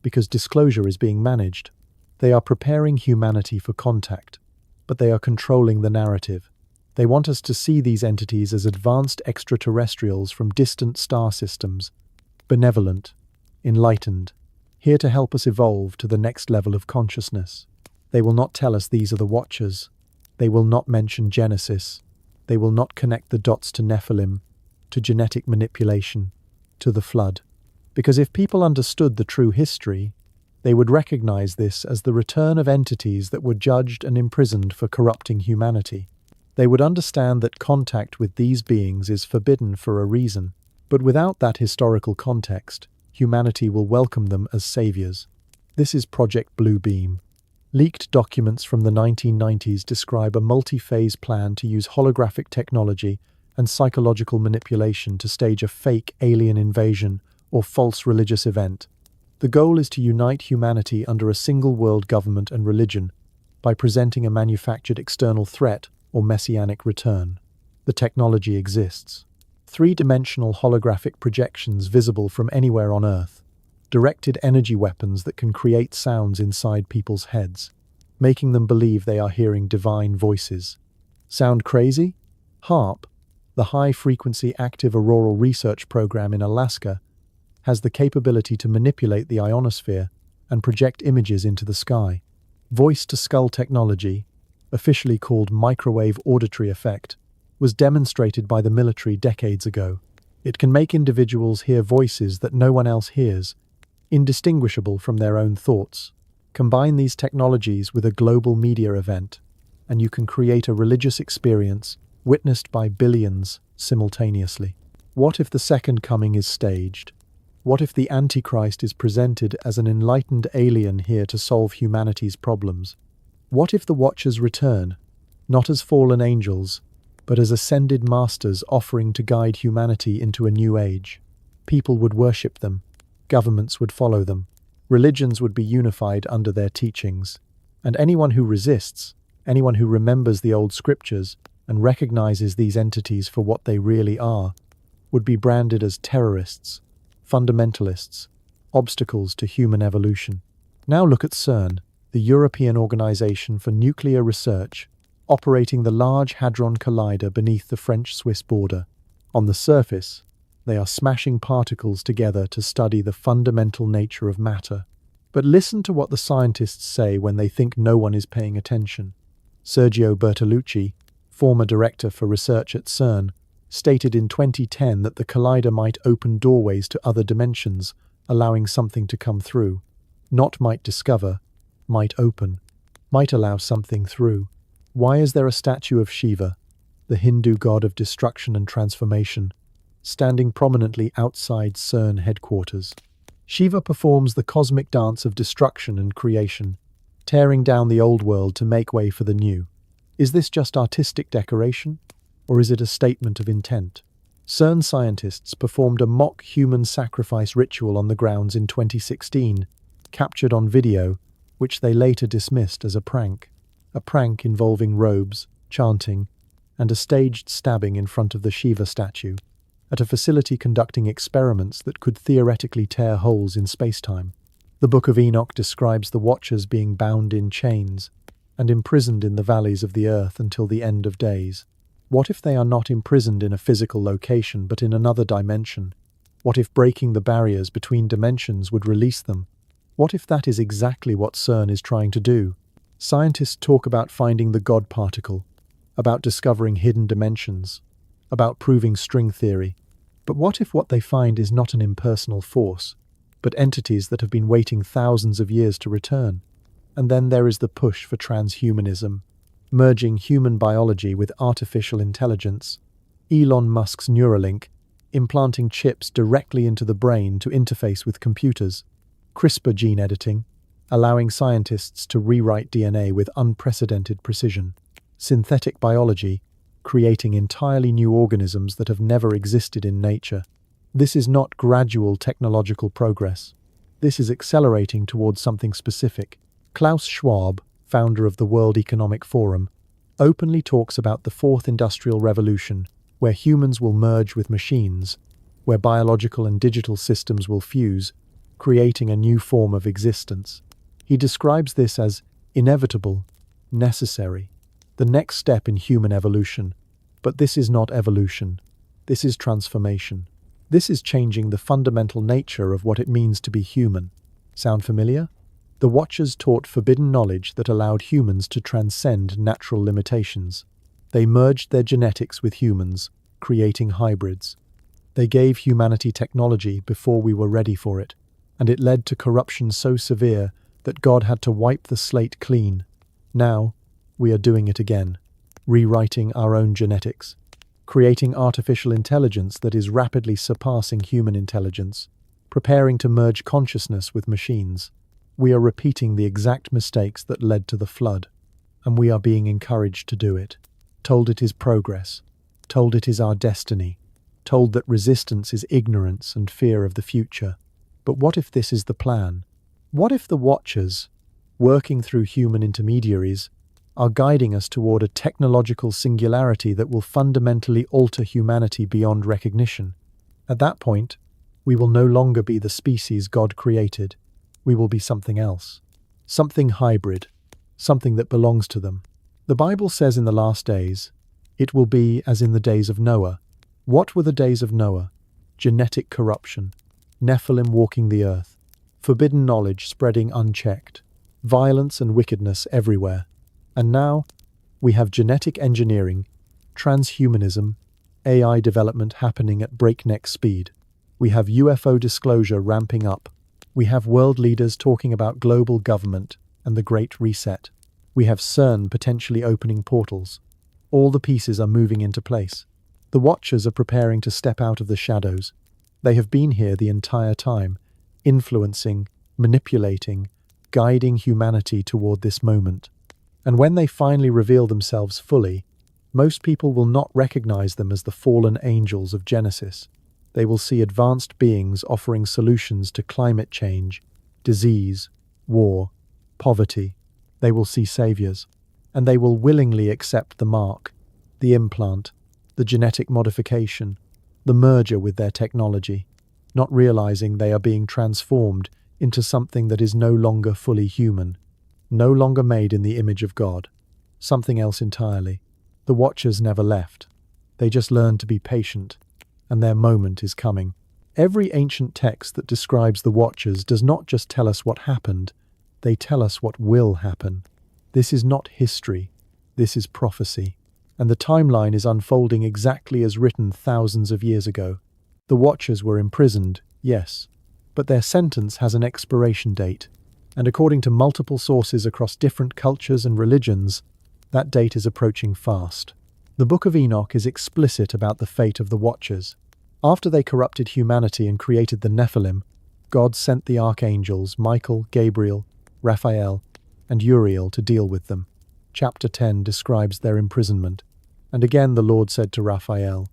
Because disclosure is being managed. They are preparing humanity for contact, but they are controlling the narrative. They want us to see these entities as advanced extraterrestrials from distant star systems, benevolent, enlightened, here to help us evolve to the next level of consciousness. They will not tell us these are the Watchers. They will not mention Genesis. They will not connect the dots to Nephilim, to genetic manipulation, to the flood. Because if people understood the true history, they would recognize this as the return of entities that were judged and imprisoned for corrupting humanity. They would understand that contact with these beings is forbidden for a reason. But without that historical context, humanity will welcome them as saviors. This is Project Bluebeam. Leaked documents from the 1990s describe a multi-phase plan to use holographic technology and psychological manipulation to stage a fake alien invasion or false religious event. The goal is to unite humanity under a single world government and religion by presenting a manufactured external threat or messianic return. The technology exists. Three-dimensional holographic projections visible from anywhere on Earth. Directed energy weapons that can create sounds inside people's heads, making them believe they are hearing divine voices. Sound crazy? HAARP, the High-Frequency Active Auroral Research Program in Alaska, has the capability to manipulate the ionosphere and project images into the sky. Voice-to-skull technology, officially called microwave auditory effect, was demonstrated by the military decades ago. It can make individuals hear voices that no one else hears, indistinguishable from their own thoughts. Combine these technologies with a global media event, and you can create a religious experience witnessed by billions simultaneously. What if the second coming is staged? What if the Antichrist is presented as an enlightened alien here to solve humanity's problems? What if the Watchers return, not as fallen angels, but as ascended masters offering to guide humanity into a new age? People would worship them. Governments would follow them. Religions would be unified under their teachings. And anyone who resists, anyone who remembers the old scriptures and recognizes these entities for what they really are, would be branded as terrorists, fundamentalists, obstacles to human evolution. Now look at CERN, the European Organization for Nuclear Research, operating the Large Hadron Collider beneath the French-Swiss border. On the surface, they are smashing particles together to study the fundamental nature of matter. But listen to what the scientists say when they think no one is paying attention. Sergio Bertolucci, former director for research at CERN, stated in 2010 that the collider might open doorways to other dimensions, allowing something to come through. Not might discover, might open, might allow something through. Why is there a statue of Shiva, the Hindu god of destruction and transformation, standing prominently outside CERN headquarters? Shiva performs the cosmic dance of destruction and creation, tearing down the old world to make way for the new. Is this just artistic decoration, or is it a statement of intent? CERN scientists performed a mock human sacrifice ritual on the grounds in 2016, captured on video, which they later dismissed as a prank involving robes, chanting, and a staged stabbing in front of the Shiva statue, at a facility conducting experiments that could theoretically tear holes in space-time. The Book of Enoch describes the Watchers being bound in chains and imprisoned in the valleys of the earth until the end of days. What if they are not imprisoned in a physical location but in another dimension? What if breaking the barriers between dimensions would release them? What if that is exactly what CERN is trying to do? Scientists talk about finding the God particle, about discovering hidden dimensions, about proving string theory. But what if what they find is not an impersonal force, but entities that have been waiting thousands of years to return? And then there is the push for transhumanism, merging human biology with artificial intelligence. Elon Musk's Neuralink, implanting chips directly into the brain to interface with computers. CRISPR gene editing, allowing scientists to rewrite DNA with unprecedented precision. Synthetic biology, creating entirely new organisms that have never existed in nature. This is not gradual technological progress. This is accelerating towards something specific. Klaus Schwab, founder of the World Economic Forum, openly talks about the Fourth Industrial Revolution, where humans will merge with machines, where biological and digital systems will fuse, creating a new form of existence. He describes this as inevitable, necessary, the next step in human evolution, But this is not evolution. This is transformation. This is changing the fundamental nature of what it means to be human. Sound familiar? The Watchers taught forbidden knowledge that allowed humans to transcend natural limitations. They merged their genetics with humans, creating hybrids. They gave humanity technology before we were ready for it, and it led to corruption so severe that God had to wipe the slate clean. Now, we are doing it again, rewriting our own genetics, creating artificial intelligence that is rapidly surpassing human intelligence, preparing to merge consciousness with machines. We are repeating the exact mistakes that led to the flood, and we are being encouraged to do it, told it is progress, told it is our destiny, told that resistance is ignorance and fear of the future. But what if this is the plan? What if the Watchers, working through human intermediaries, are guiding us toward a technological singularity that will fundamentally alter humanity beyond recognition? At that point, we will no longer be the species God created. We will be something else, something hybrid, something that belongs to them. The Bible says in the last days, it will be as in the days of Noah. What were the days of Noah? Genetic corruption, Nephilim walking the earth, forbidden knowledge spreading unchecked, violence and wickedness everywhere. And now, we have genetic engineering, transhumanism, AI development happening at breakneck speed. We have UFO disclosure ramping up. We have world leaders talking about global government and the Great Reset. We have CERN potentially opening portals. All the pieces are moving into place. The Watchers are preparing to step out of the shadows. They have been here the entire time, influencing, manipulating, guiding humanity toward this moment. And when they finally reveal themselves fully, most people will not recognize them as the fallen angels of Genesis. They will see advanced beings offering solutions to climate change, disease, war, poverty. They will see saviors, and they will willingly accept the mark, the implant, the genetic modification, the merger with their technology, not realizing they are being transformed into something that is no longer fully human, no longer made in the image of God, something else entirely. The Watchers never left. They just learned to be patient, and their moment is coming. Every ancient text that describes the Watchers does not just tell us what happened, they tell us what will happen. This is not history, this is prophecy. And the timeline is unfolding exactly as written thousands of years ago. The Watchers were imprisoned, yes, but their sentence has an expiration date, and according to multiple sources across different cultures and religions, that date is approaching fast. The Book of Enoch is explicit about the fate of the Watchers. After they corrupted humanity and created the Nephilim, God sent the archangels Michael, Gabriel, Raphael, and Uriel to deal with them. Chapter 10 describes their imprisonment. And again the Lord said to Raphael,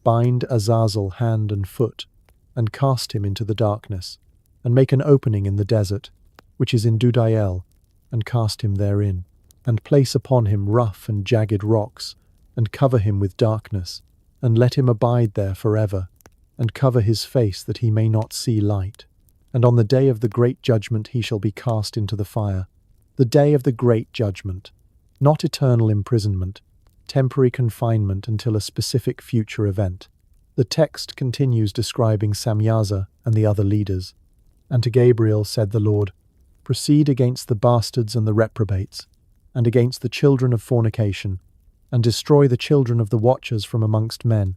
"Bind Azazel hand and foot, and cast him into the darkness, and make an opening in the desert, which is in Dudael, and cast him therein, and place upon him rough and jagged rocks, and cover him with darkness, and let him abide there forever, and cover his face that he may not see light. And on the day of the great judgment he shall be cast into the fire." The day of the great judgment, not eternal imprisonment, temporary confinement until a specific future event. The text continues describing Samyaza and the other leaders. "And to Gabriel said the Lord, Proceed against the bastards and the reprobates, and against the children of fornication, and destroy the children of the Watchers from amongst men.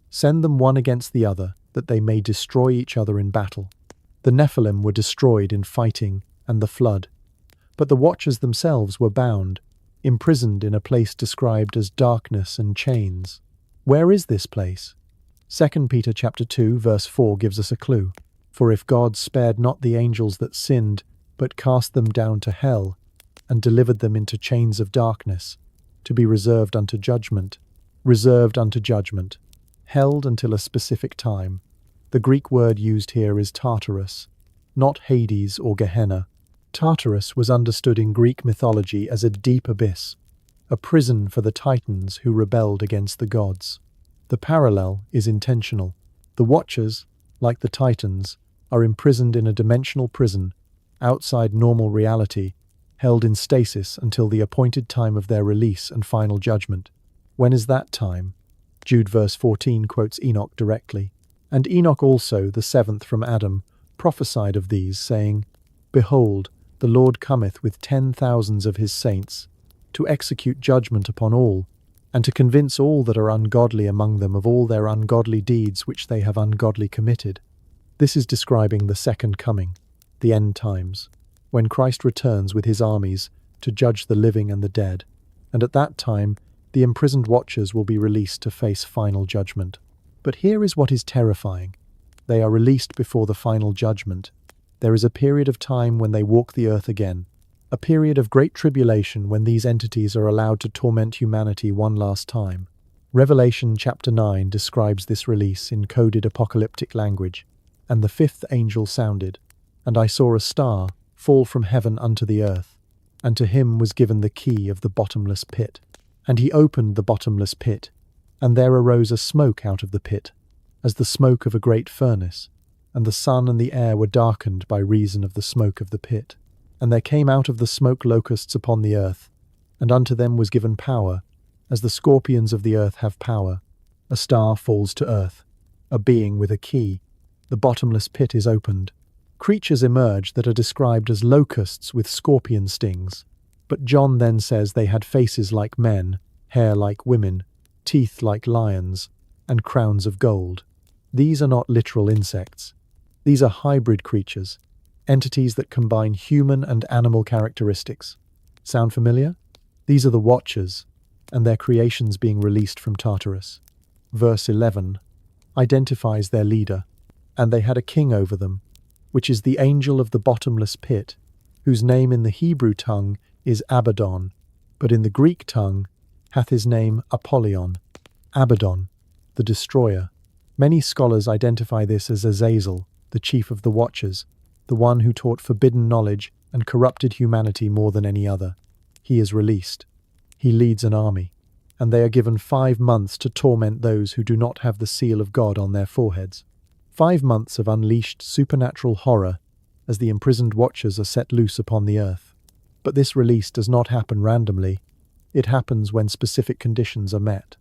Send them one against the other, that they may destroy each other in battle." The Nephilim were destroyed in fighting and the flood, but the Watchers themselves were bound, imprisoned in a place described as darkness and chains. Where is this place? 2 Peter chapter 2 verse 4 gives us a clue. "For if God spared not the angels that sinned, but cast them down to hell, and delivered them into chains of darkness, to be reserved unto judgment," held until a specific time. The Greek word used here is Tartarus, not Hades or Gehenna. Tartarus was understood in Greek mythology as a deep abyss, a prison for the Titans who rebelled against the gods. The parallel is intentional. The Watchers, like the Titans, are imprisoned in a dimensional prison, outside normal reality, held in stasis until the appointed time of their release and final judgment. When is that time? Jude verse 14 quotes Enoch directly. And Enoch also, the seventh from Adam, prophesied of these, saying, Behold, the Lord cometh with 10,000s of his saints, to execute judgment upon all, and to convince all that are ungodly among them of all their ungodly deeds which they have ungodly committed. This is describing the second coming, the end times, when Christ returns with his armies to judge the living and the dead, and at that time the imprisoned watchers will be released to face final judgment. But here is what is terrifying. They are released before the final judgment. There is a period of time when they walk the earth again, a period of great tribulation when these entities are allowed to torment humanity one last time. Revelation chapter 9 describes this release in coded apocalyptic language. And the fifth angel sounded, and I saw a star fall from heaven unto the earth, and to him was given the key of the bottomless pit. And he opened the bottomless pit, and there arose a smoke out of the pit, as the smoke of a great furnace, and the sun and the air were darkened by reason of the smoke of the pit. And there came out of the smoke locusts upon the earth, and unto them was given power, as the scorpions of the earth have power. A star falls to earth, a being with a key. The bottomless pit is opened. Creatures emerge that are described as locusts with scorpion stings. But John then says they had faces like men, hair like women, teeth like lions, and crowns of gold. These are not literal insects. These are hybrid creatures, entities that combine human and animal characteristics. Sound familiar? These are the Watchers, and their creations being released from Tartarus. Verse 11 identifies their leader, and they had a king over them, which is the angel of the bottomless pit, whose name in the Hebrew tongue is Abaddon, but in the Greek tongue hath his name Apollyon. Abaddon, the destroyer. Many scholars identify this as Azazel, the chief of the Watchers, the one who taught forbidden knowledge and corrupted humanity more than any other. He is released. He leads an army, and they are given 5 months to torment those who do not have the seal of God on their foreheads. 5 months of unleashed supernatural horror as the imprisoned Watchers are set loose upon the earth. But this release does not happen randomly. It happens when specific conditions are met.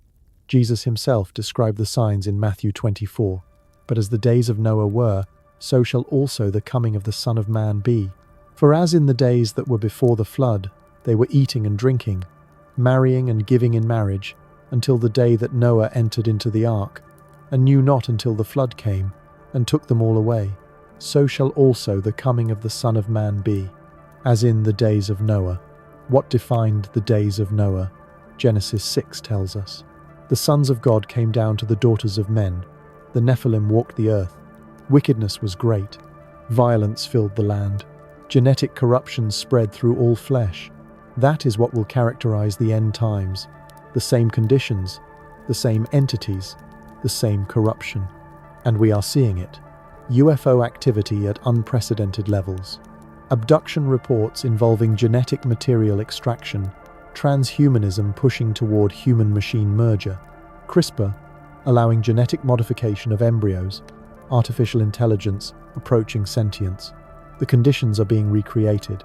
Jesus himself described the signs in Matthew 24. But as the days of Noah were, so shall also the coming of the Son of Man be. For as in the days that were before the flood, they were eating and drinking, marrying and giving in marriage, until the day that Noah entered into the ark, and knew not until the flood came, and took them all away, so shall also the coming of the Son of Man be. As in the days of Noah. What defined the days of Noah? Genesis 6 tells us. The sons of God came down to the daughters of men. The Nephilim walked the earth. Wickedness was great. Violence filled the land. Genetic corruption spread through all flesh. That is what will characterize the end times. The same conditions, the same entities, the same corruption. And we are seeing it. UFO activity at unprecedented levels. Abduction reports involving genetic material extraction, transhumanism pushing toward human-machine merger, CRISPR allowing genetic modification of embryos, artificial intelligence approaching sentience. The conditions are being recreated.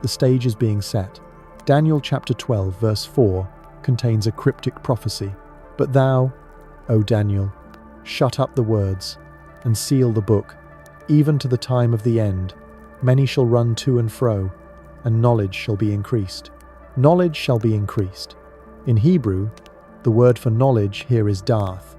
The stage is being set. Daniel chapter 12 verse 4 contains a cryptic prophecy. But thou, O Daniel, shut up the words and seal the book, even to the time of the end. Many shall run to and fro, and knowledge shall be increased. Knowledge shall be increased. In Hebrew, the word for knowledge here is darth,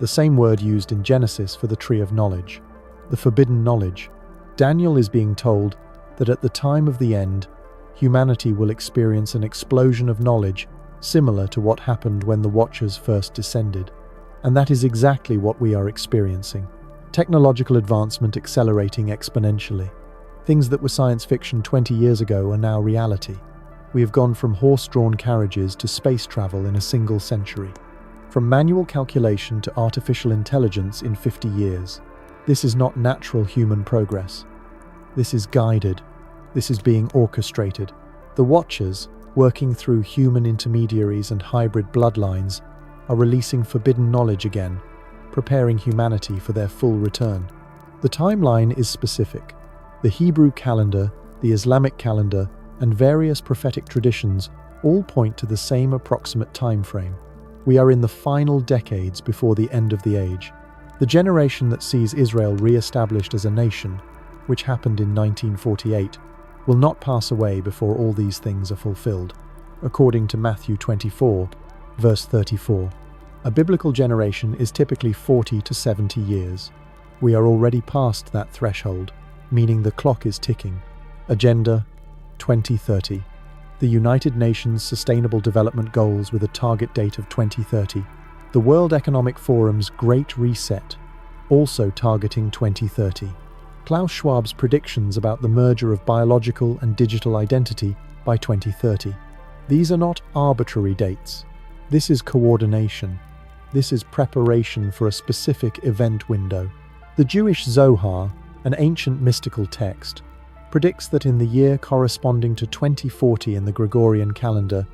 the same word used in Genesis for the tree of knowledge, the forbidden knowledge. Daniel is being told that at the time of the end, humanity will experience an explosion of knowledge similar to what happened when the Watchers first descended. And that is exactly what we are experiencing. Technological advancement accelerating exponentially. Things that were science fiction 20 years ago are now reality. We have gone from horse-drawn carriages to space travel in a single century. From manual calculation to artificial intelligence in 50 years. This is not natural human progress. This is guided. This is being orchestrated. The Watchers, working through human intermediaries and hybrid bloodlines, are releasing forbidden knowledge again, preparing humanity for their full return. The timeline is specific. The Hebrew calendar, the Islamic calendar, and various prophetic traditions all point to the same approximate time frame. We are in the final decades before the end of the age. The generation that sees Israel re-established as a nation, which happened in 1948, will not pass away before all these things are fulfilled. According to Matthew 24, verse 34, a biblical generation is typically 40 to 70 years. We are already past that threshold, meaning the clock is ticking. Agenda 2030. The United Nations Sustainable Development Goals with a target date of 2030. The World Economic Forum's Great Reset, also targeting 2030. Klaus Schwab's predictions about the merger of biological and digital identity by 2030. These are not arbitrary dates. This is coordination. This is preparation for a specific event window. The Jewish Zohar, an ancient mystical text, predicts that in the year corresponding to 2040 in the Gregorian calendar,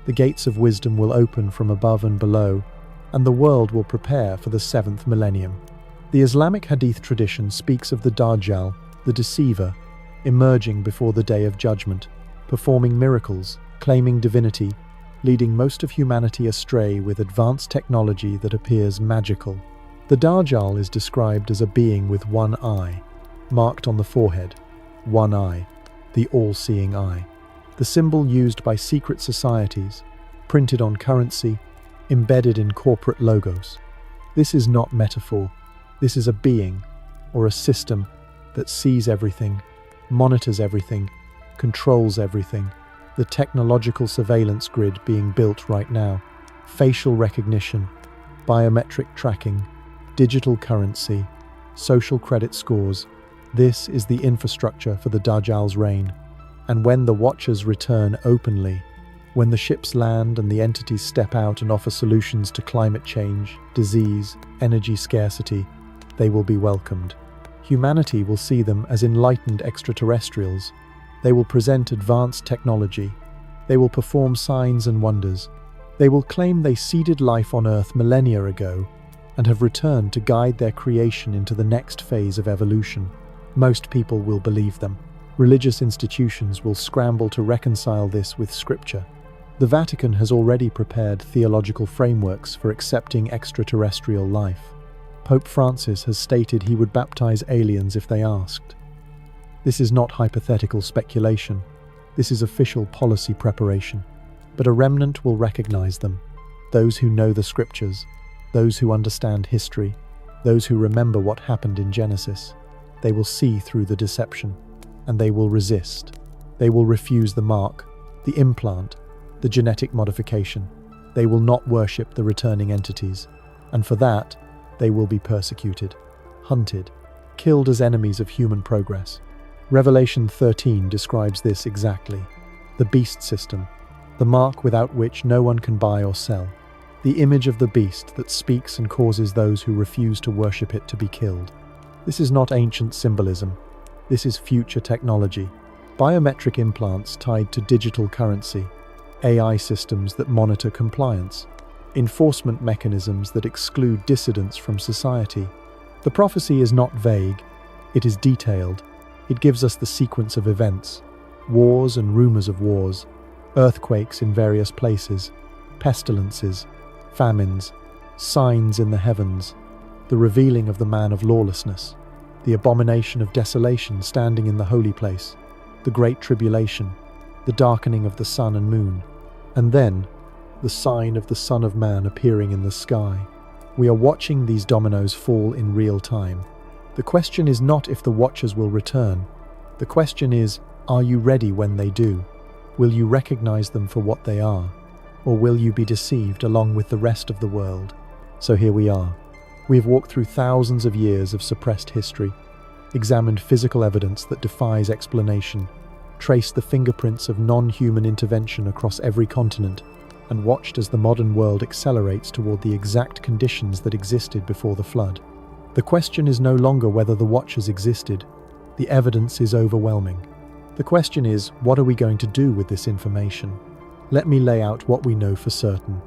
the gates of wisdom will open from above and below, and the world will prepare for the 7th millennium. The Islamic Hadith tradition speaks of the Dajjal, the deceiver, emerging before the day of judgment, performing miracles, claiming divinity, leading most of humanity astray with advanced technology that appears magical. The Dajjal is described as a being with one eye, marked on the forehead. One eye, the all-seeing eye. The symbol used by secret societies, printed on currency, embedded in corporate logos. This is not metaphor. This is a being, or a system, that sees everything, monitors everything, controls everything. The technological surveillance grid being built right now. Facial recognition, biometric tracking, digital currency, social credit scores. This is the infrastructure for the Dajjal's reign. And when the Watchers return openly, when the ships land and the entities step out and offer solutions to climate change, disease, energy scarcity, they will be welcomed. Humanity will see them as enlightened extraterrestrials. They will present advanced technology. They will perform signs and wonders. They will claim they seeded life on Earth millennia ago and have returned to guide their creation into the next phase of evolution. Most people will believe them. Religious institutions will scramble to reconcile this with Scripture. The Vatican has already prepared theological frameworks for accepting extraterrestrial life. Pope Francis has stated he would baptize aliens if they asked. This is not hypothetical speculation. This is official policy preparation. But a remnant will recognize them. Those who know the Scriptures, those who understand history, those who remember what happened in Genesis. They will see through the deception, and they will resist. They will refuse the mark, the implant, the genetic modification. They will not worship the returning entities, and for that, they will be persecuted, hunted, killed as enemies of human progress. Revelation 13 describes this exactly. The beast system, the mark without which no one can buy or sell. The image of the beast that speaks and causes those who refuse to worship it to be killed. This is not ancient symbolism. This is future technology. Biometric implants tied to digital currency. AI systems that monitor compliance. Enforcement mechanisms that exclude dissidents from society. The prophecy is not vague. It is detailed. It gives us the sequence of events. Wars and rumors of wars. Earthquakes in various places. Pestilences. Famines. Signs in the heavens. The revealing of the man of lawlessness, the abomination of desolation standing in the holy place, the great tribulation, the darkening of the sun and moon, and then the sign of the Son of Man appearing in the sky. We are watching these dominoes fall in real time. The question is not if the Watchers will return. The question is, are you ready when they do? Will you recognize them for what they are? Or will you be deceived along with the rest of the world? So here we are. We have walked through thousands of years of suppressed history, examined physical evidence that defies explanation, traced the fingerprints of non-human intervention across every continent, and watched as the modern world accelerates toward the exact conditions that existed before the flood. The question is no longer whether the Watchers existed. The evidence is overwhelming. The question is, what are we going to do with this information? Let me lay out what we know for certain.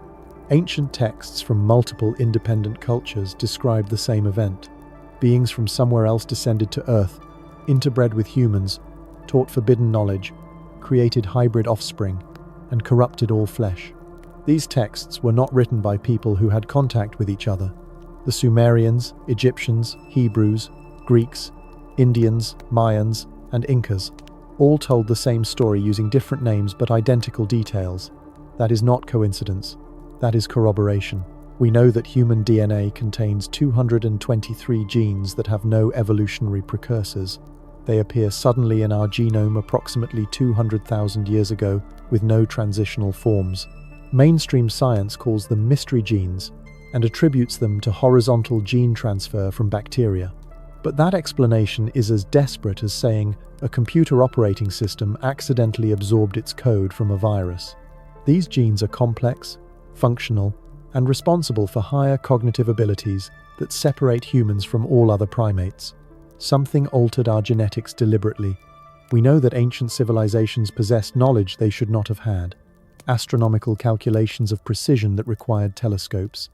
Ancient texts from multiple independent cultures describe the same event. Beings from somewhere else descended to Earth, interbred with humans, taught forbidden knowledge, created hybrid offspring, and corrupted all flesh. These texts were not written by people who had contact with each other. The Sumerians, Egyptians, Hebrews, Greeks, Indians, Mayans, and Incas all told the same story using different names but identical details. That is not coincidence. That is corroboration. We know that human DNA contains 223 genes that have no evolutionary precursors. They appear suddenly in our genome approximately 200,000 years ago with no transitional forms. Mainstream science calls them mystery genes and attributes them to horizontal gene transfer from bacteria. But that explanation is as desperate as saying a computer operating system accidentally absorbed its code from a virus. These genes are complex, functional, and responsible for higher cognitive abilities that separate humans from all other primates. Something altered our genetics deliberately. We know that ancient civilizations possessed knowledge they should not have had. Astronomical calculations of precision that required telescopes.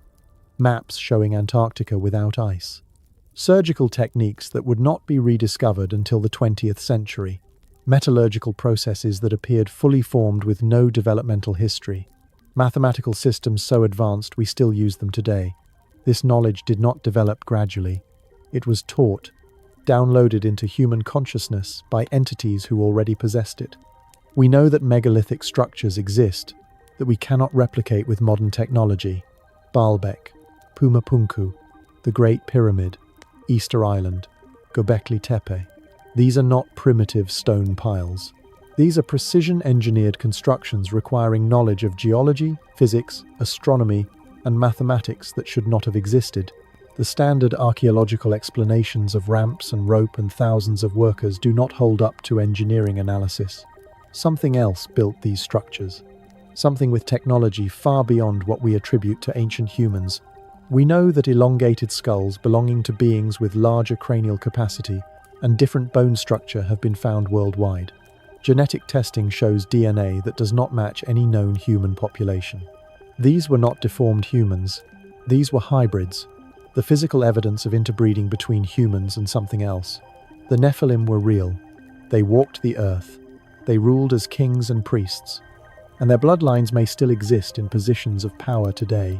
Maps showing Antarctica without ice. Surgical techniques that would not be rediscovered until the 20th century. Metallurgical processes that appeared fully formed with no developmental history. Mathematical systems so advanced we still use them today. This knowledge did not develop gradually. It was taught, downloaded into human consciousness by entities who already possessed it. We know that megalithic structures exist that we cannot replicate with modern technology. Baalbek, Pumapunku, the Great Pyramid, Easter Island, Göbekli Tepe. These are not primitive stone piles. These are precision-engineered constructions requiring knowledge of geology, physics, astronomy, and mathematics that should not have existed. The standard archaeological explanations of ramps and rope and thousands of workers do not hold up to engineering analysis. Something else built these structures. Something with technology far beyond what we attribute to ancient humans. We know that elongated skulls belonging to beings with larger cranial capacity and different bone structure have been found worldwide. Genetic testing shows DNA that does not match any known human population. These were not deformed humans. These were hybrids, the physical evidence of interbreeding between humans and something else. The Nephilim were real. They walked the earth. They ruled as kings and priests. And their bloodlines may still exist in positions of power today.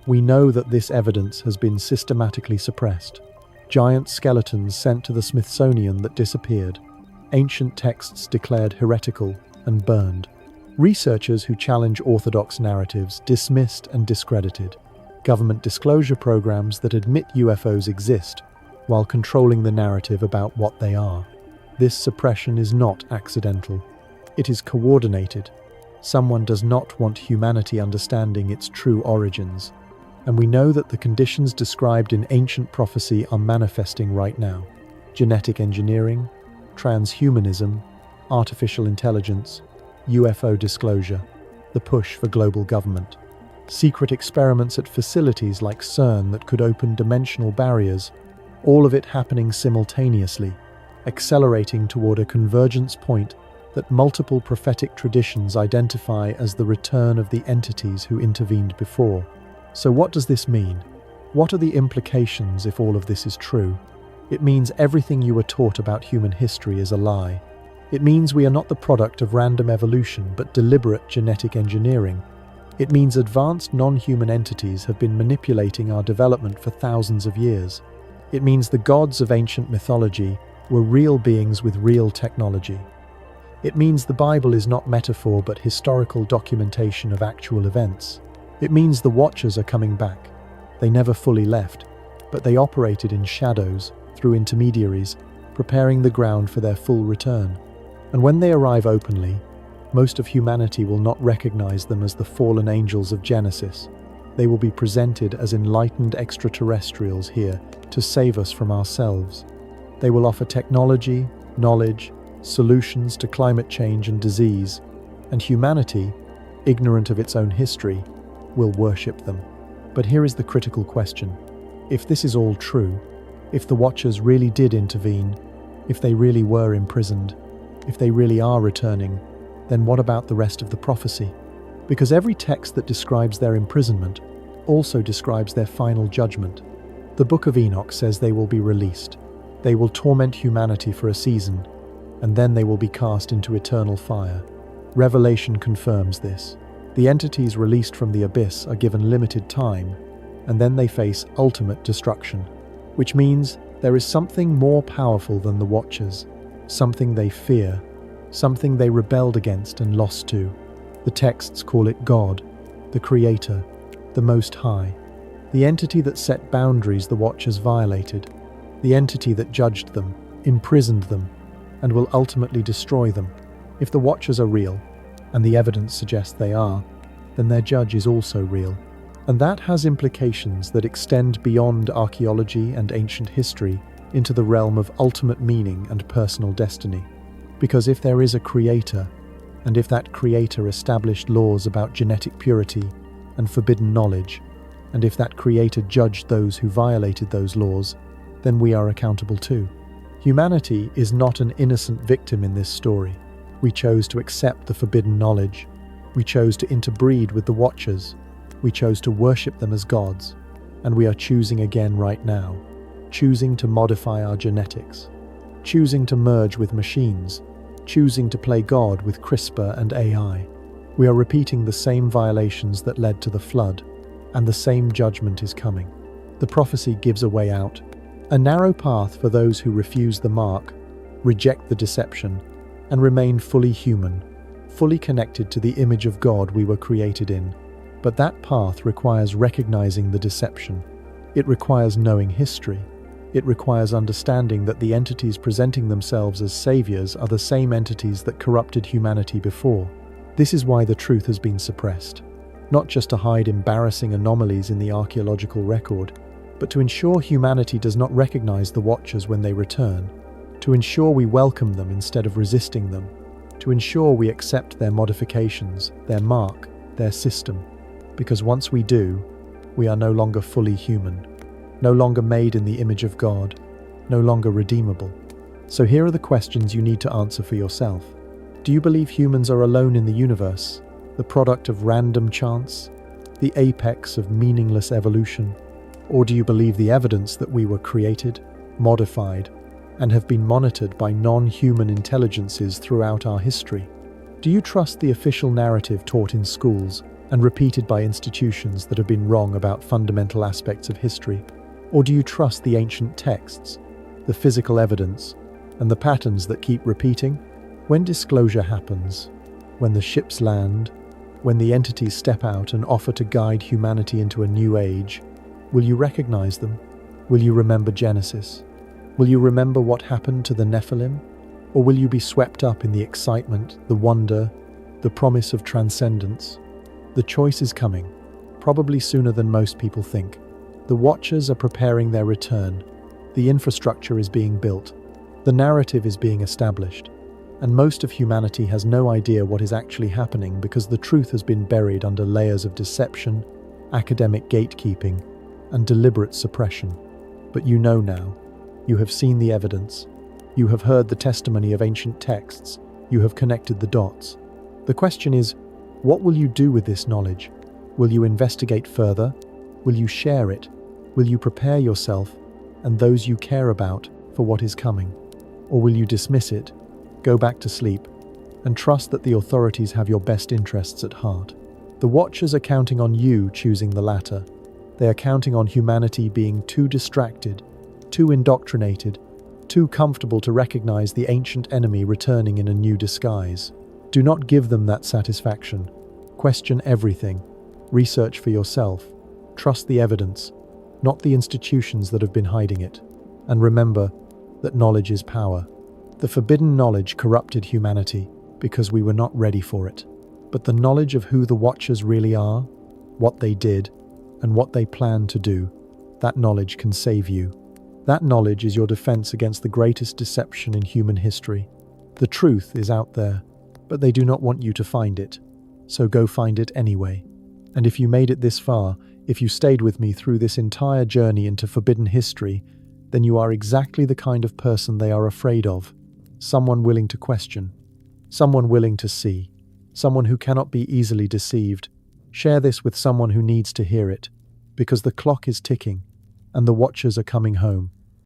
We know that this evidence has been systematically suppressed. Giant skeletons sent to the Smithsonian that disappeared. Ancient texts declared heretical and burned. Researchers who challenge orthodox narratives dismissed and discredited. Government disclosure programs that admit UFOs exist while controlling the narrative about what they are. This suppression is not accidental. It is coordinated. Someone does not want humanity understanding its true origins. And we know that the conditions described in ancient prophecy are manifesting right now. Genetic engineering, transhumanism, artificial intelligence, UFO disclosure, the push for global government, secret experiments at facilities like CERN that could open dimensional barriers, all of it happening simultaneously, accelerating toward a convergence point that multiple prophetic traditions identify as the return of the entities who intervened before. So what does this mean? What are the implications if all of this is true? It means everything you were taught about human history is a lie. It means we are not the product of random evolution but deliberate genetic engineering. It means advanced non-human entities have been manipulating our development for thousands of years. It means the gods of ancient mythology were real beings with real technology. It means the Bible is not metaphor but historical documentation of actual events. It means the Watchers are coming back. They never fully left, but they operated in shadows, through intermediaries, preparing the ground for their full return. And when they arrive openly, most of humanity will not recognize them as the fallen angels of Genesis. They will be presented as enlightened extraterrestrials here to save us from ourselves. They will offer technology, knowledge, solutions to climate change and disease, and humanity, ignorant of its own history, will worship them. But here is the critical question. If this is all true, if the Watchers really did intervene, if they really were imprisoned, if they really are returning, then what about the rest of the prophecy? Because every text that describes their imprisonment also describes their final judgment. The Book of Enoch says they will be released. They will torment humanity for a season, and then they will be cast into eternal fire. Revelation confirms this. The entities released from the abyss are given limited time, and then they face ultimate destruction, which means there is something more powerful than the Watchers, something they fear, something they rebelled against and lost to. The texts call it God, the Creator, the Most High, the entity that set boundaries the Watchers violated, the entity that judged them, imprisoned them, and will ultimately destroy them. If the Watchers are real, and the evidence suggests they are, then their judge is also real. And that has implications that extend beyond archaeology and ancient history into the realm of ultimate meaning and personal destiny. Because if there is a creator, and if that creator established laws about genetic purity and forbidden knowledge, and if that creator judged those who violated those laws, then we are accountable too. Humanity is not an innocent victim in this story. We chose to accept the forbidden knowledge. We chose to interbreed with the Watchers. We chose to worship them as gods. And we are choosing again right now, choosing to modify our genetics, choosing to merge with machines, choosing to play God with CRISPR and AI. We are repeating the same violations that led to the flood, and the same judgment is coming. The prophecy gives a way out, a narrow path for those who refuse the mark, reject the deception, and remain fully human, fully connected to the image of God we were created in. But that path requires recognizing the deception. It requires knowing history. It requires understanding that the entities presenting themselves as saviors are the same entities that corrupted humanity before. This is why the truth has been suppressed. Not just to hide embarrassing anomalies in the archaeological record, but to ensure humanity does not recognize the Watchers when they return, to ensure we welcome them instead of resisting them, to ensure we accept their modifications, their mark, their system. Because once we do, we are no longer fully human, no longer made in the image of God, no longer redeemable. So here are the questions you need to answer for yourself. Do you believe humans are alone in the universe, the product of random chance, the apex of meaningless evolution? Or do you believe the evidence that we were created, modified, and have been monitored by non-human intelligences throughout our history? Do you trust the official narrative taught in schools and repeated by institutions that have been wrong about fundamental aspects of history? Or do you trust the ancient texts, the physical evidence, and the patterns that keep repeating? When disclosure happens, when the ships land, when the entities step out and offer to guide humanity into a new age, will you recognize them? Will you remember Genesis? Will you remember what happened to the Nephilim? Or will you be swept up in the excitement, the wonder, the promise of transcendence? The choice is coming, probably sooner than most people think. The Watchers are preparing their return. The infrastructure is being built. The narrative is being established. And most of humanity has no idea what is actually happening because the truth has been buried under layers of deception, academic gatekeeping, and deliberate suppression. But you know now. You have seen the evidence. You have heard the testimony of ancient texts. You have connected the dots. The question is, what will you do with this knowledge? Will you investigate further? Will you share it? Will you prepare yourself and those you care about for what is coming? Or will you dismiss it, go back to sleep, and trust that the authorities have your best interests at heart? The Watchers are counting on you choosing the latter. They are counting on humanity being too distracted, too indoctrinated, too comfortable to recognize the ancient enemy returning in a new disguise. Do not give them that satisfaction. Question everything. Research for yourself. Trust the evidence, not the institutions that have been hiding it. And remember that knowledge is power. The forbidden knowledge corrupted humanity because we were not ready for it. But the knowledge of who the Watchers really are, what they did, and what they plan to do, that knowledge can save you. That knowledge is your defense against the greatest deception in human history. The truth is out there, but they do not want you to find it. So go find it anyway. And if you made it this far, if you stayed with me through this entire journey into forbidden history, then you are exactly the kind of person they are afraid of. Someone willing to question. Someone willing to see. Someone who cannot be easily deceived. Share this with someone who needs to hear it, because the clock is ticking, and the Watchers are coming home.